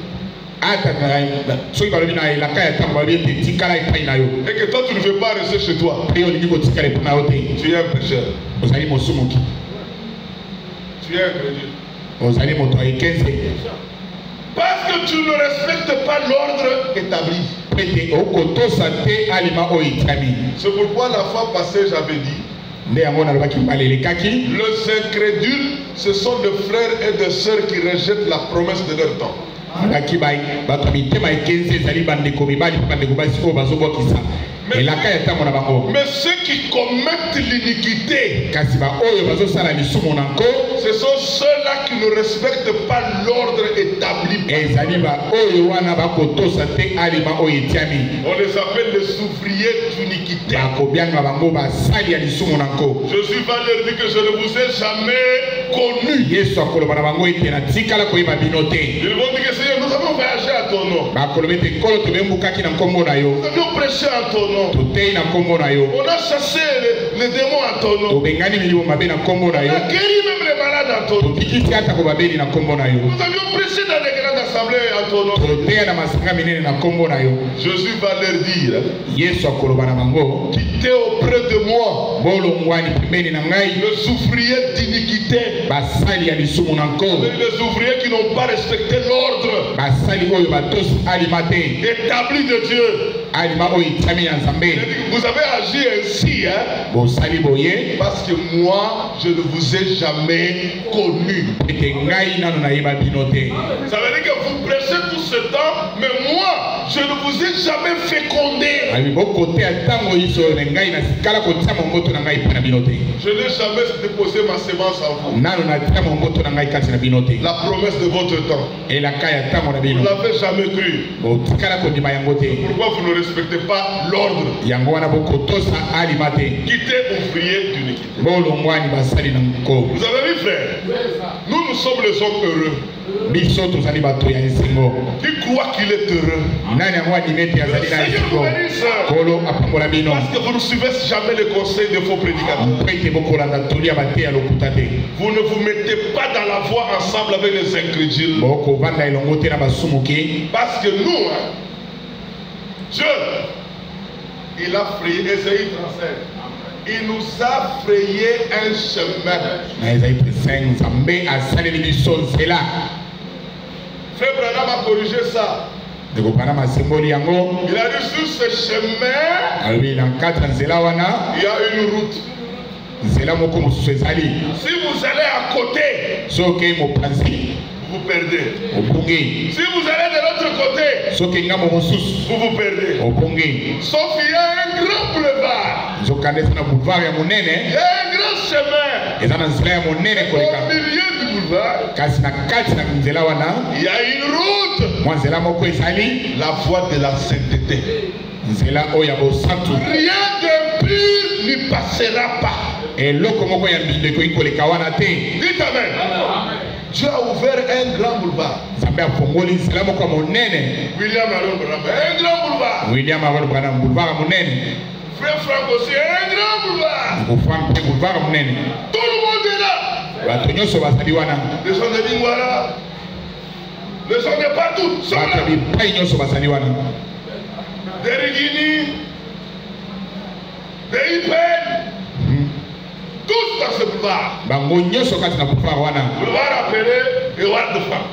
et que toi tu ne veux pas rester chez toi, tu es un pécheur. Tu es incrédule. Parce que tu ne respectes pas l'ordre établi. C'est pourquoi la fois passée j'avais dit, les incrédules, ce sont des frères et des sœurs qui rejettent la promesse de leur temps. Mais ceux qui commettent l'iniquité, ce sont ceux-là qui ne respectent pas l'ordre établi. On les appelle les ouvriers d'iniquité. Jésus va leur dire que je ne vous ai jamais connus. Ils vont dire que Seigneur, nous avons voyagé à ton nom. Nous avions prêché à ton nom. On a chassé les démons à ton nom. On a guéri même les malades à ton nom. Nous avions prêché dans les grandes assemblées à ton nom. Jésus va leur dire, quittez auprès de moi les ouvriers d'iniquité, les ouvriers qui n'ont pas respecté l'ordre établi de Dieu. Vous avez agi ainsi, hein? Parce que moi, je ne vous ai jamais connu. Ça veut dire que vous prêchez tout ce temps, mais moi, je ne vous ai jamais fécondé. Je n'ai jamais déposé ma semence en vous. La promesse de votre temps. Vous ne l'avez jamais cru. Pourquoi vous ne respectez pas l'ordre? Quittez ouvrier d'iniquité. Vous avez vu, frère? Nous sommes les hommes heureux. Qui croit qu'il est heureux? Parce que vous ne suivez jamais les conseils de faux prédicateurs. Vous ne vous mettez pas dans la voie ensemble avec les incrédules. Parce que nous, Dieu, il a frayé, Ésaïe 37. Il nous a frayé un chemin. Frère Branham a corrigé ça. Il a dit sur ce chemin, il y a une route. Si vous allez à côté, vous vous perdez. Si vous allez de l'autre côté, vous vous perdez. Sauf qu'il y a un grand boulevard. boulevard ya monene. Il y a un grand chemin. Eza na nzela ya monene koleka. Au milieu du boulevard. Kasi na kati na nzela wana. Il y a une route. Mwa nzela moko ezali. La voie de la sainteté. Nzela oyo ya bosantu. Rien d'impur n'y passera pas. Eloko moko ya mbindeko ikoleka wana te. Dites amen. Dieu a ouvert un grand boulevard. Nzambe afungoli nzela moko ya monene. William Aaron Branham, un grand boulevard. William Aaron Branham, boulevard ya monene. Frère Franck aussi, un grand boulevard. Franck pe boulevard ya monene. Tout le monde est là. Bato nyonso bazali wana. Les gens de Bingwara, les gens de partout sont là. Bato bipai nyonso bazali wana. De Rigini, de Ipen. Tous dans ce boulevard. Bango nyonso kati na boulevard wana. Boulevard appelé Ewald de Franck.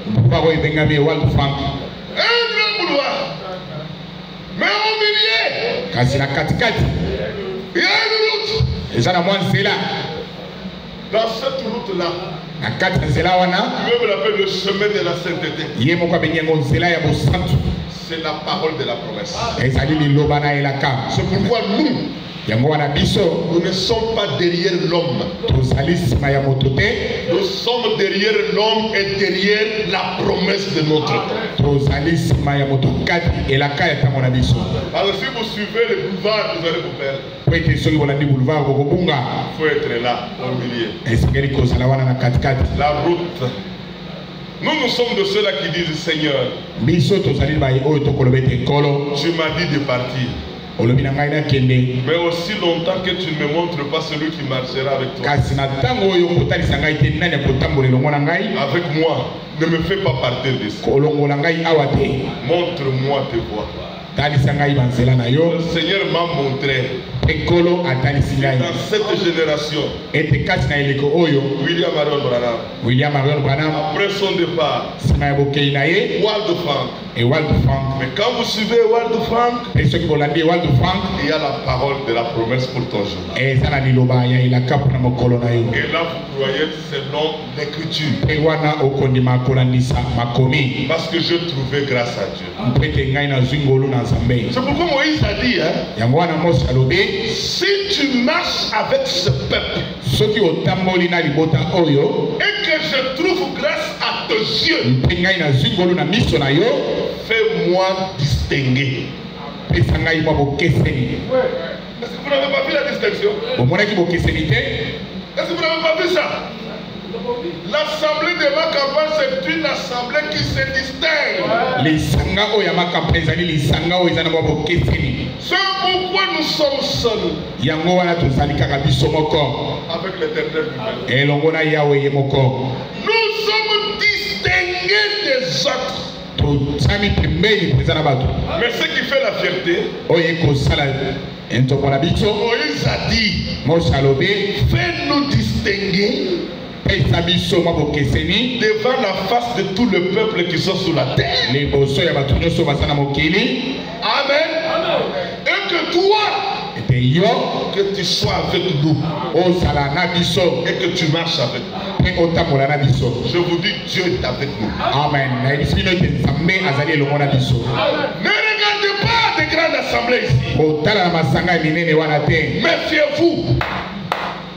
Boulevard oyo ebengami Ewald de Franck. Un grand boulevard. Mais au milieu, kasi na katikati, il y a une route. eza na mwa nzela. Dans cette route-là, na kati ya nzela wana, tu veux l'appeler le chemin de la sainteté. Ye moko abengi yango nzela ya bosantu. C'est la parole de la promesse. Ezali liloba na elaka. C'est pourquoi nous, yango wana biso, nous ne sommes pas derrière l'homme. tozali nsima ya moto te. Nous sommes derrière l'homme et derrière la promesse de notre Dieu. Tozali nsima ya moto kati elaka ya ntango na biso. Alors si vous suivez le boulevard, vous allez vous perdre. Po ete soki bolandi boulevard bokobunga. Il faut être là, au milieu. Esengeli kozala wana na katikati. La route. Nous sommes de ceux-là qui disent Seigneur, biso tozali baye oyo tokoloba ete nkolo, tu m'as dit de partir. olobi na ngai nakende. Mais aussi longtemps que tu ne me montres pas celui qui marchera avec toi. Kasi na ntango oyo kotalisa ngai te nani akotambola elongo na ngai. Avec moi, ne me fais pas partir de ça. kolongola ngai awa te. Montre-moi tes voies. talisa ngai banzela na yo. Le Seigneur m'a montré. Ekolo atalisi ngai. Dans cette génération, ete kati na eleko oyo, William Aaron Branham, après son départ, sima ya bokei na ye, Ewald de Franck. Ewald de Franck. Mais quand vous suivez Ewald de Franck, et ceux qui bolandi Ewald de Franck, il y a la parole de la promesse pour ton jour. et ça na liloba ya ilaka pona mokolo na yo. Et là vous croyez selon l'écriture. Et wana okondima kolandisa makomi. Parce que je trouvais grâce à Dieu. Mpete ngai na zingolo na Nzambe. C'est pourquoi Moïse a dit, yango wana Mose alobi, si tu marches avec ce peuple, soki otamboli na libota oyo, et que je trouve grâce à tes yeux, mpe ngai na zingolo na miso na yo, fais-moi distinguer. pesa ngai mwa bokeseni. Est-ce que vous n'avez pas vu la distinction? Omonaki bokeseni te? Est-ce que vous n'avez pas vu ça? L'assemblée de ma campagne, c'est une assemblée qui se distingue. Lisanga oyo ya makampa ezali lisanga oyo eza na mwa bokeseni. C'est pourquoi nous sommes seuls. Yango wana tozali kaka biso moko. Avec l'Éternel lui-même. Elongo na Yawe ye moko. Nous sommes distingués des autres. Tozali pembeni peza na bato. Mais ce qui fait la fierté, oyo ekosala entoko na biso, Moïse a dit, Mose alobi, fais-nous distinguer pesa biso mwa bokeseni devant la face de tout le peuple qui sont sur la terre. liboso ya bato nyonso baza na mokili. Amen. Et que toi, ete yo que tu sois avec nous ozala na biso et que tu marches avec nous. mpe otambola na biso. Je vous dis, Dieu est avec nous. Amen. nayebisi bino ete Nzambe azali elongo na biso. Ne regardez pas de grandes assemblées ici. kotala na masanga ya minene wana te. Méfiez-vous.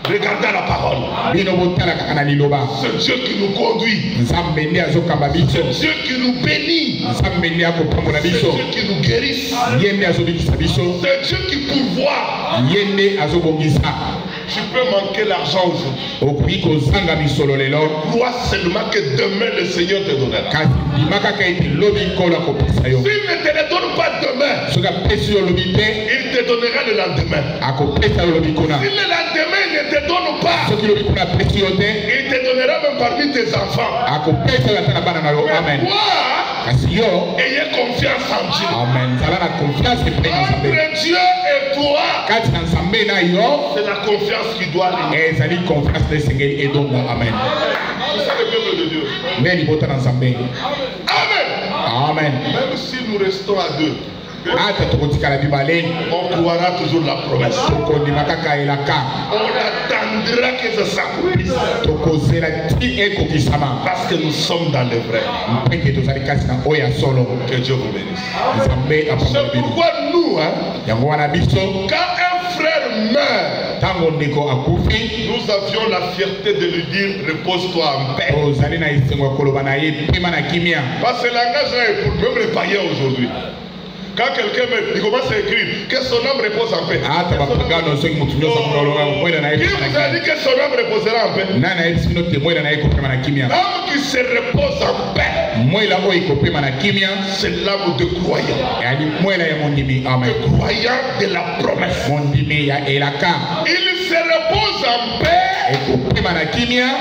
Regardez la parole. bino botala kaka na liloba. C'est Dieu qui nous conduit. Nzambe nde azokamba biso. C'est Dieu qui nous bénit. Nzambe nde akopambola C'est biso. Dieu qui nous guérit. ye nde azobikisa biso. C'est Dieu qui pourvoit. ye nde azobongisa. Tu peux manquer l'argent aujourd'hui. okoki kozanga misolo lelo. Crois seulement que demain le Seigneur te donnera. kasi ndima kaka ete lobi nkolo akopesa yo. S'il ne te le donne pas demain, soki apesi yo lobi te, il te donnera le lendemain. akopesa yo lobi kuna. Si le lendemain ne te donne pas, soki lobi kuna apesi yo te, il te donnera même parmi tes enfants. akopesa yo ata na bana na yo. amen. Mais toi, kasi yo, ayez confiance en Dieu. amen, zala na confiance epai na Nzambe. Entre Dieu et toi, kati na Nzambe na yo, c'est la confiance qui doit aller. ezali confiance nde esengeli edonga. amen. C'est ça le peuple de Dieu. nde libota na Nzambe. Amen. amen. Même si nous restons à deux, ata tokotikala mibale, on croira toujours la promesse. tokondima kaka elaka, On attendra que ça s'accomplisse. tokozela ti ekokisama. Parce que nous sommes dans le vrai. mpeke tozali kati na oyo ya solo. Que Dieu vous bénisse. Nzambe apambola C'est bino. pourquoi nous, yango wana biso, quand un meurt, nous avions la fierté de lui dire repose-toi en paix. Parce que langage là est pour même les païens aujourd'hui. Quand quelqu'un meurt, il commence à écrire que son âme repose en paix. Qui vous a dit que son âme reposera en paix? L'âme qui se repose en paix, c'est l'âme de croyant. De croyant de la promesse. Il se repose en paix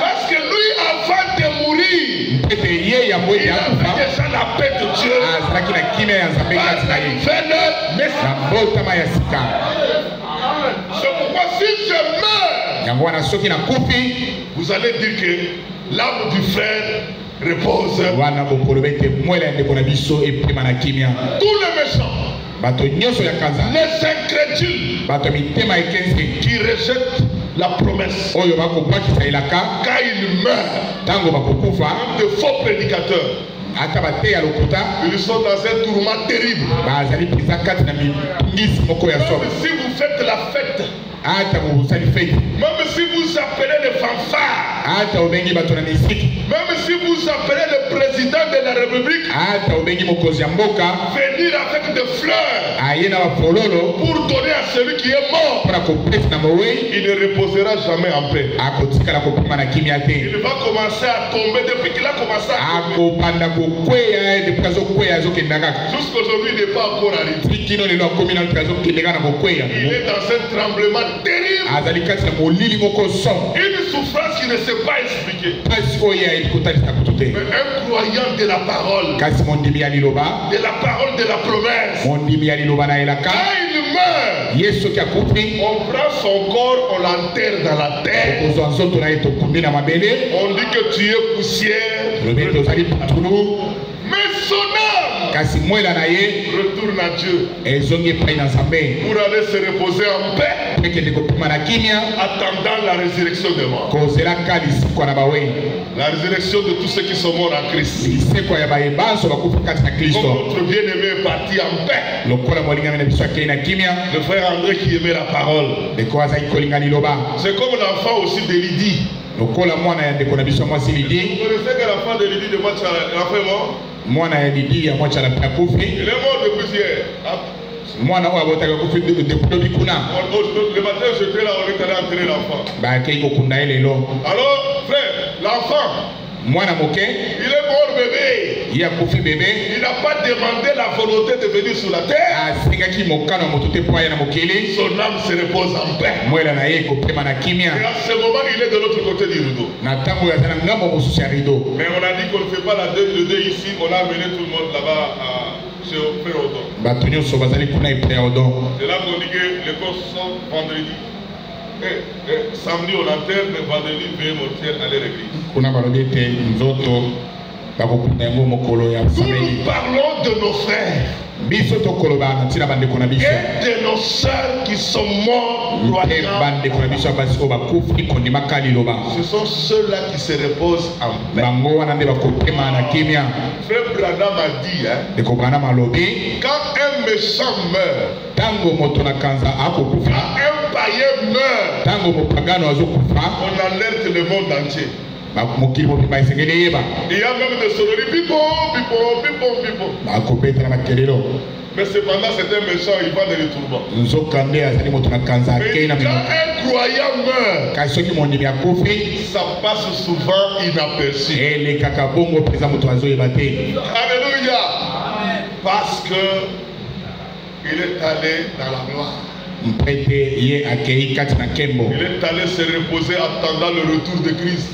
parce que lui, avant de mourir, il avait déjà la paix de Dieu. C'est pourquoi si je meurs, vous allez dire que l'âme du frère repose. Tous les méchants, les incrédules qui rejettent la promesse, quand il meurt, de faux prédicateurs, ils sont dans un tourment terrible. Même si vous faites la fête, même si vous appelez les fanfares, même si vous appelez le président de la République venir avec des fleurs pour donner à celui qui est mort, il ne reposera jamais en paix. Il va commencer à tomber depuis qu'il a commencé à tomber. Jusqu'aujourd'hui, il n'est pas encore arrivé. Il est dans un tremblement terrible. Une souffrance qui ne sait pas expliquer. Mais un croyant de la parole, de la parole de la promesse, quand il meurt, on prend son corps, on l'enterre dans la terre. On dit que tu es poussière. Mais son âme retourne à Dieu pour aller se reposer en paix, attendant la résurrection des morts. La résurrection de tous ceux qui sont morts en Christ. Comme notre bien-aimé est parti en paix. Le frère André qui aimait la parole. C'est comme l'enfant aussi de Lydie. Vous connaissez que l'enfant de Lydie de Matcha, l'enfant est mort? Il est mort depuis hier. Le matin, j'étais là, on est allé enterrer l'enfant. Alors, frère, l'enfant, il est mort bébé. Il n'a pas demandé la volonté de venir sur la terre. Son âme se repose en paix. Et à ce moment, il est de l'autre côté du rideau. Mais on a dit qu'on ne fait pas le deuil ici. On a amené tout le monde là-bas chez Frère Odon. C'est là qu'on dit que les corps sont vendredi. Samedi on enterre, mais vendredi veille mortière aller à l'église. Nous parlons de nos frères et de nos sœurs qui sont morts croyants. Ce sont ceux-là qui se reposent en paix. Frère Branham a dit, quand un méchant meurt, quand un païen meurt, on alerte le monde entier. Il y a même des sonneries, pipon, pipon, pipon, pipon. Mais cependant, c'est un méchant, il va dans les tourments. Mais quand un croyant meurt, ça passe souvent inaperçu. Alléluia. Parce que il est allé dans la gloire. Il est allé se reposer attendant le retour de Christ.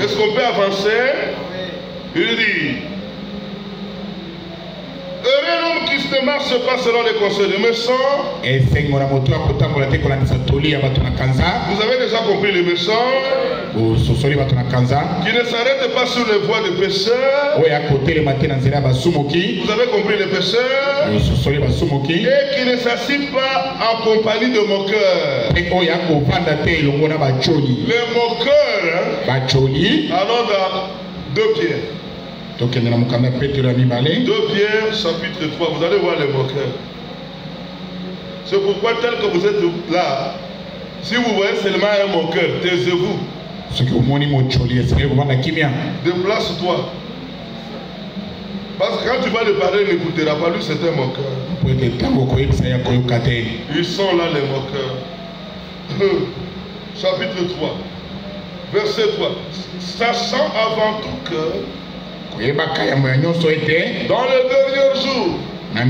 Est-ce qu'on peut avancer? Il dit, heureux l'homme qui se marche pas selon les conseils des méchants. Vous avez déjà compris les méchants qui ne s'arrêtent pas sur les voies des pécheurs. Vous avez compris les pécheurs et qui ne s'assient pas en compagnie de moqueurs. Les moqueurs, allons dans 2 Pierre. 2 Pierre chapitre 3, vous allez voir les moqueurs. C'est pourquoi tel que vous êtes là, si vous voyez seulement un moqueur, taisez-vous. Déplace-toi. Parce que quand tu vas le parler, il n'écoutera pas. Lui, c'est un moqueur. Ils sont là, les moqueurs. Chapitre 3, verset 3. Sachant avant tout que dans les derniers jours, il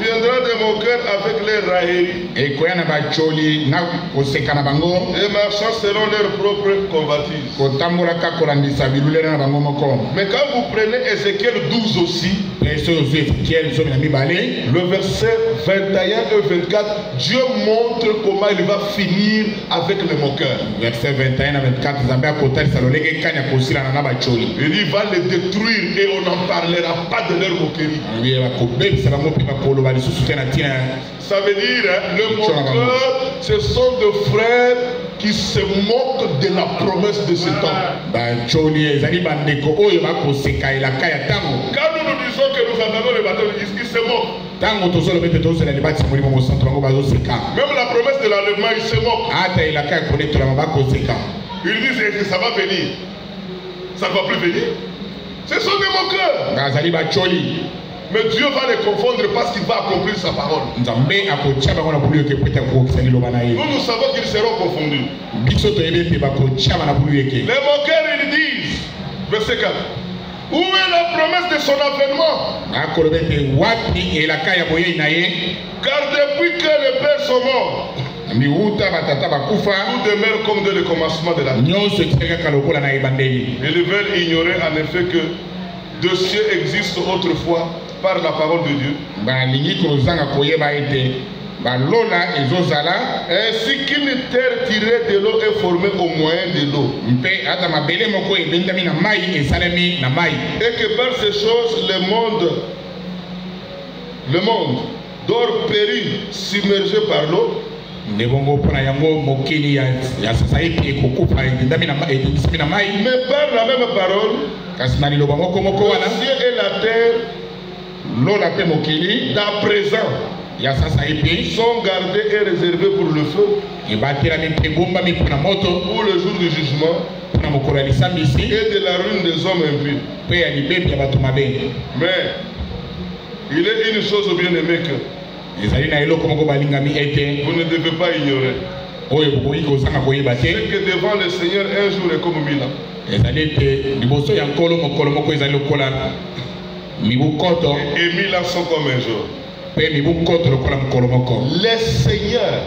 viendra des moqueurs avec les railleries et marchant selon leurs propres convoitises. Mais quand vous prenez Ézéchiel 12 aussi, le verset 21 et 24, Dieu montre comment il va finir avec les moqueurs. Verset 21 à 24, il dit, va les détruire et on n'en parlera pas de leur moquerie. Ça veut dire, les moqueurs, ce sont des frères qui se moquent de la promesse de ce temps. Quand nous nous disons que nous attendons le baptême, ils se moquent. Même la promesse de l'enlèvement, ils se moquent. Ils disent que ça va venir. Ça ne va plus venir. Ce sont des moqueurs. Mais Dieu va les confondre parce qu'il va accomplir sa parole. Nous savons qu'ils seront confondus. Les moqueurs, ils disent, verset 4, où est la promesse de son avènement? Car depuis que les pères sont morts, tout demeure comme dès le commencement de la vie. Ils veulent ignorer en effet que deux cieux existent autrefois par la parole de Dieu. Ainsi qu'une terre tirée de l'eau est formée au moyen de l'eau. Et que par ces choses, le monde dort péri, submergé par l'eau. Mais par la même parole, le ciel et la terre, d'à présent, sont gardés et réservés pour le feu, pour le jour du jugement et de la ruine des hommes impies. Mais il est une chose bien aimée que vous ne devez pas ignorer. C'est que devant le Seigneur, un jour est comme 1000 ans. Et 1000 ans sont comme un jour. Le Seigneur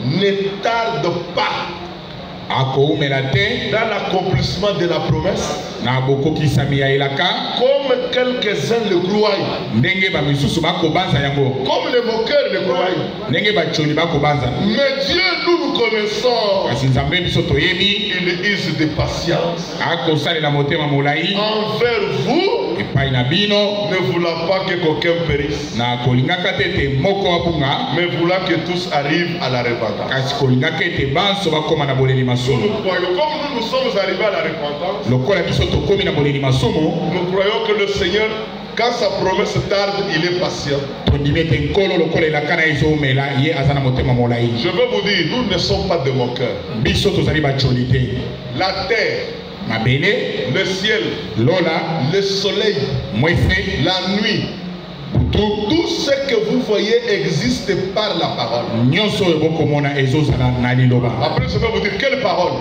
ne tarde pas dans l'accomplissement de la promesse, comme quelques-uns le croient, comme les moqueurs le croient. Mais Dieu, nous connaissons, il est de patience envers vous, ne voulant pas que quelqu'un périsse, mais voulant que tous arrivent à la repentance. Nous croyons, comme nous sommes arrivés à la repentance, nous croyons que le Seigneur, quand sa promesse tarde, il est patient. Je veux vous dire, nous ne sommes pas des moqueurs. La terre, le ciel, le soleil, la nuit, tout ce que vous voyez existe par la parole. Après, je vais vous dire quelle parole?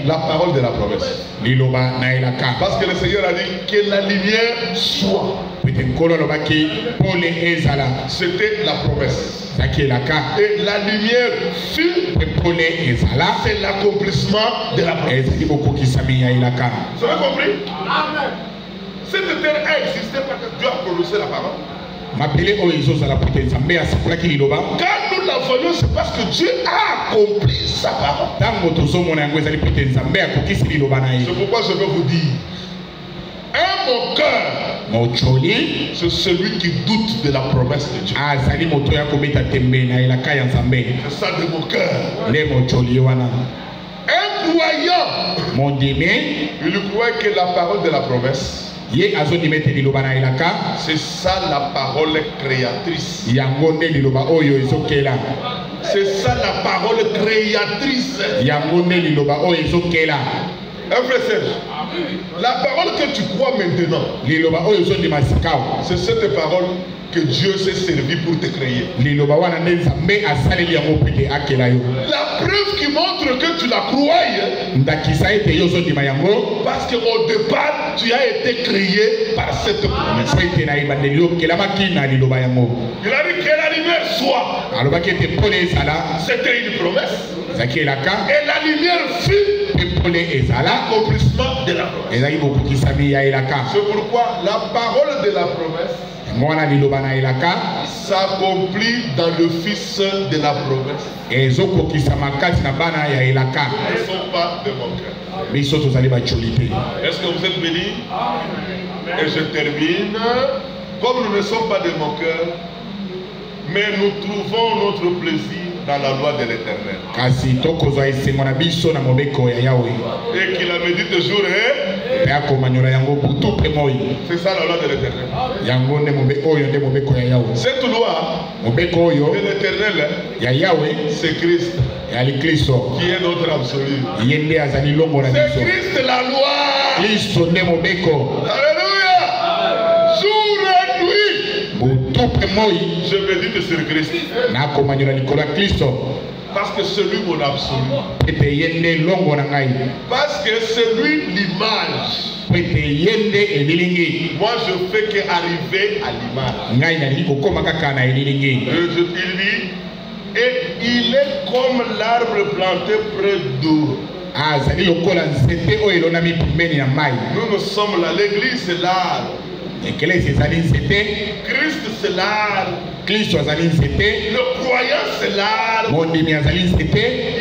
La parole de la promesse. Parce que le Seigneur a dit que la lumière soit. C'était la promesse. Et la lumière fut. C'est l'accomplissement de la promesse. Vous avez compris? Amen. Cette terre a existé parce que Dieu a prononcé la parole. Quand nous la voyons, c'est parce que Dieu a accompli sa parole. C'est pourquoi je veux vous dire, un moqueur, c'est celui qui doute de la promesse de Dieu. C'est ça le moqueur. Un croyant, il croit que la parole de la promesse C'est ça la parole créatrice. C'est ça la parole créatrice. Un frère Serge, la parole que tu crois maintenant, c'est cette parole que Dieu s'est servi pour te créer. La preuve qui montre que tu la croyais, parce qu'au départ, tu as été créé par cette promesse. Il a dit que la lumière soit. C'était une promesse. Et la lumière fut l'accomplissement de la promesse. C'est pourquoi la parole de la promesse s'accomplit dans le Fils de la promesse. Ils ne sont pas de mon cœur. Est-ce que vous êtes bénis? Et je termine. Comme nous ne sommes pas de mon cœur, mais nous trouvons notre plaisir dans la loi de l'Éternel. Et qu'il a médité jour et c'est ça la loi de l'Éternel. Cette loi de l'Éternel, c'est Christ qui est notre absolu. C'est Christ la loi. Alléluia. Jour et nuit, je médite sur Christ. Parce que c'est lui mon absolu. Parce que c'est lui l'image. Moi je fais qu'arriver à l'image. Et il est comme l'arbre planté près d'eau. Nous sommes là, l'église c'est l'arbre. Christ c'est l'arbre. Le croyant c'est l'arbre.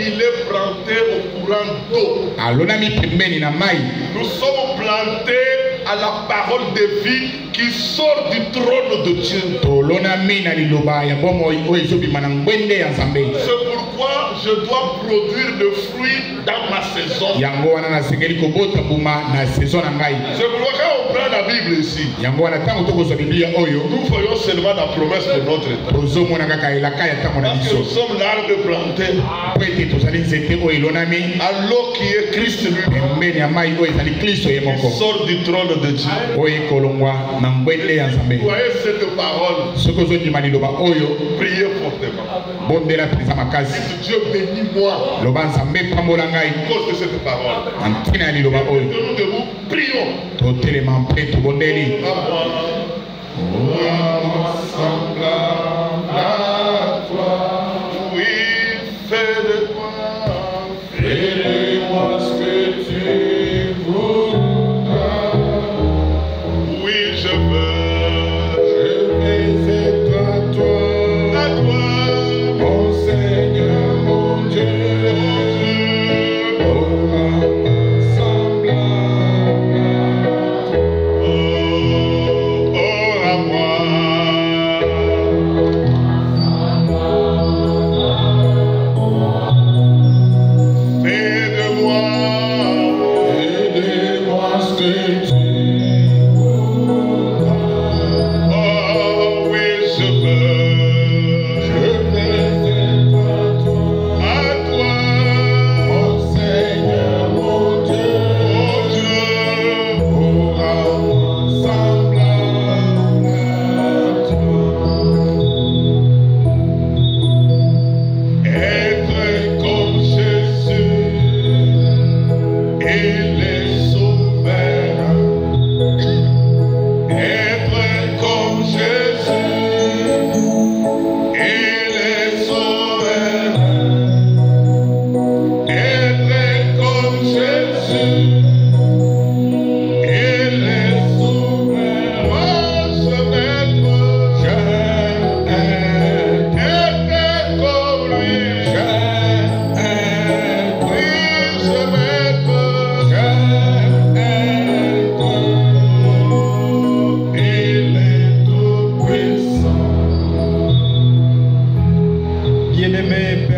Il est planté au courant d'eau. Nous sommes plantés à la parole de vie qui sort du trône de Dieu. C'est pourquoi je dois produire le fruit dans ma saison. C'est pourquoi quand on prend la Bible ici, nous voyons seulement la promesse de notre état. Parce que nous sommes l'arbre planté à l'eau qui est Christ lui-même, qui sort du trône de Dieu. Voyez cette parole. Priez fortement. Dites Dieu bénis-moi à cause de cette parole. Nous debout, prions. Semblable à toi. Oui, fais de toi. Fais-moi ce que tu voudras. Oui, je vais être à toi, mon Seigneur, mon Dieu.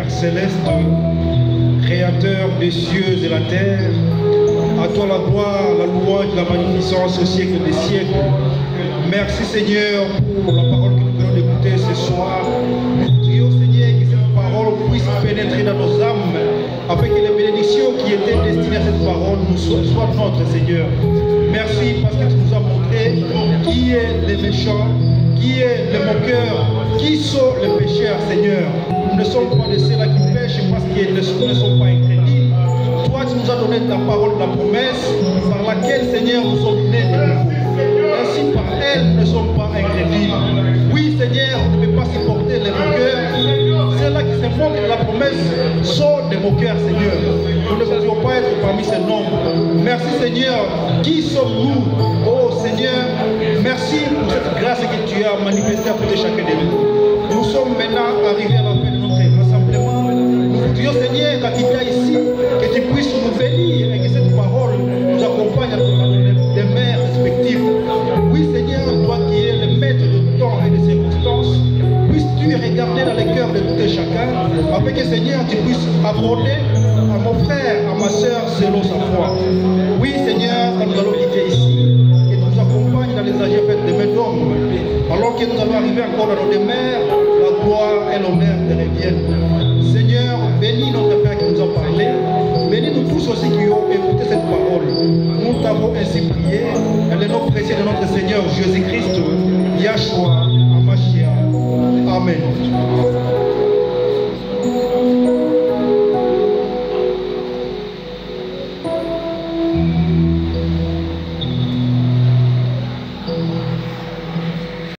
Céleste, créateur des cieux et la terre, À toi la gloire, la louange, la magnificence au siècle des siècles. Merci Seigneur pour la parole que nous venons d'écouter ce soir. Nous prions Seigneur que cette parole puisse pénétrer dans nos âmes, afin que les bénédictions qui étaient destinées à cette parole nous soient nôtres Seigneur. Merci parce que tu nous as montré qui est les méchants, qui est les moqueurs, qui sont les pécheurs Seigneur. Nous ne sommes pas de ceux-là qui pêchent parce qu'ils ne sont pas incrédules. Toi tu nous as donné ta parole, ta promesse, par laquelle Seigneur nous sommes nés de nouveau. Ainsi par elle nous ne sommes pas incrédules. Oui Seigneur, on ne peut pas supporter les moqueurs. Ceux-là qui se moquent de la promesse sont des moqueurs Seigneur. Nous ne pouvons pas être parmi ces nombres. Merci Seigneur. Qui sommes-nous? Oh Seigneur, merci pour cette grâce que tu as manifestée à côté de chacun de nous. Nous sommes maintenant arrivés à la fin de notre rassemblement. Nous vous disons Seigneur, quand il y a ici, que tu puisses nous bénir et que cette parole nous accompagne dans nos demeures respectives. Oui Seigneur, toi qui es le maître de temps et de circonstances, puisses-tu regarder dans les cœurs de tout et chacun, afin que Seigneur, tu puisses accorder à mon frère, à ma soeur, selon sa foi. Oui Seigneur, quand nous allons quitter ici, que tu nous accompagnes dans les âges faits de mes d'hommes, alors que nous allons arriver encore dans nos demeures, la gloire et l'honneur te reviennent. Seigneur, bénis notre Père qui nous a parlé, bénis nous tous aussi qui ont écouté cette parole. Nous t'avons ainsi prié, dans le nom précieux de notre Seigneur Jésus-Christ, Yahshua, Amashia. Amen.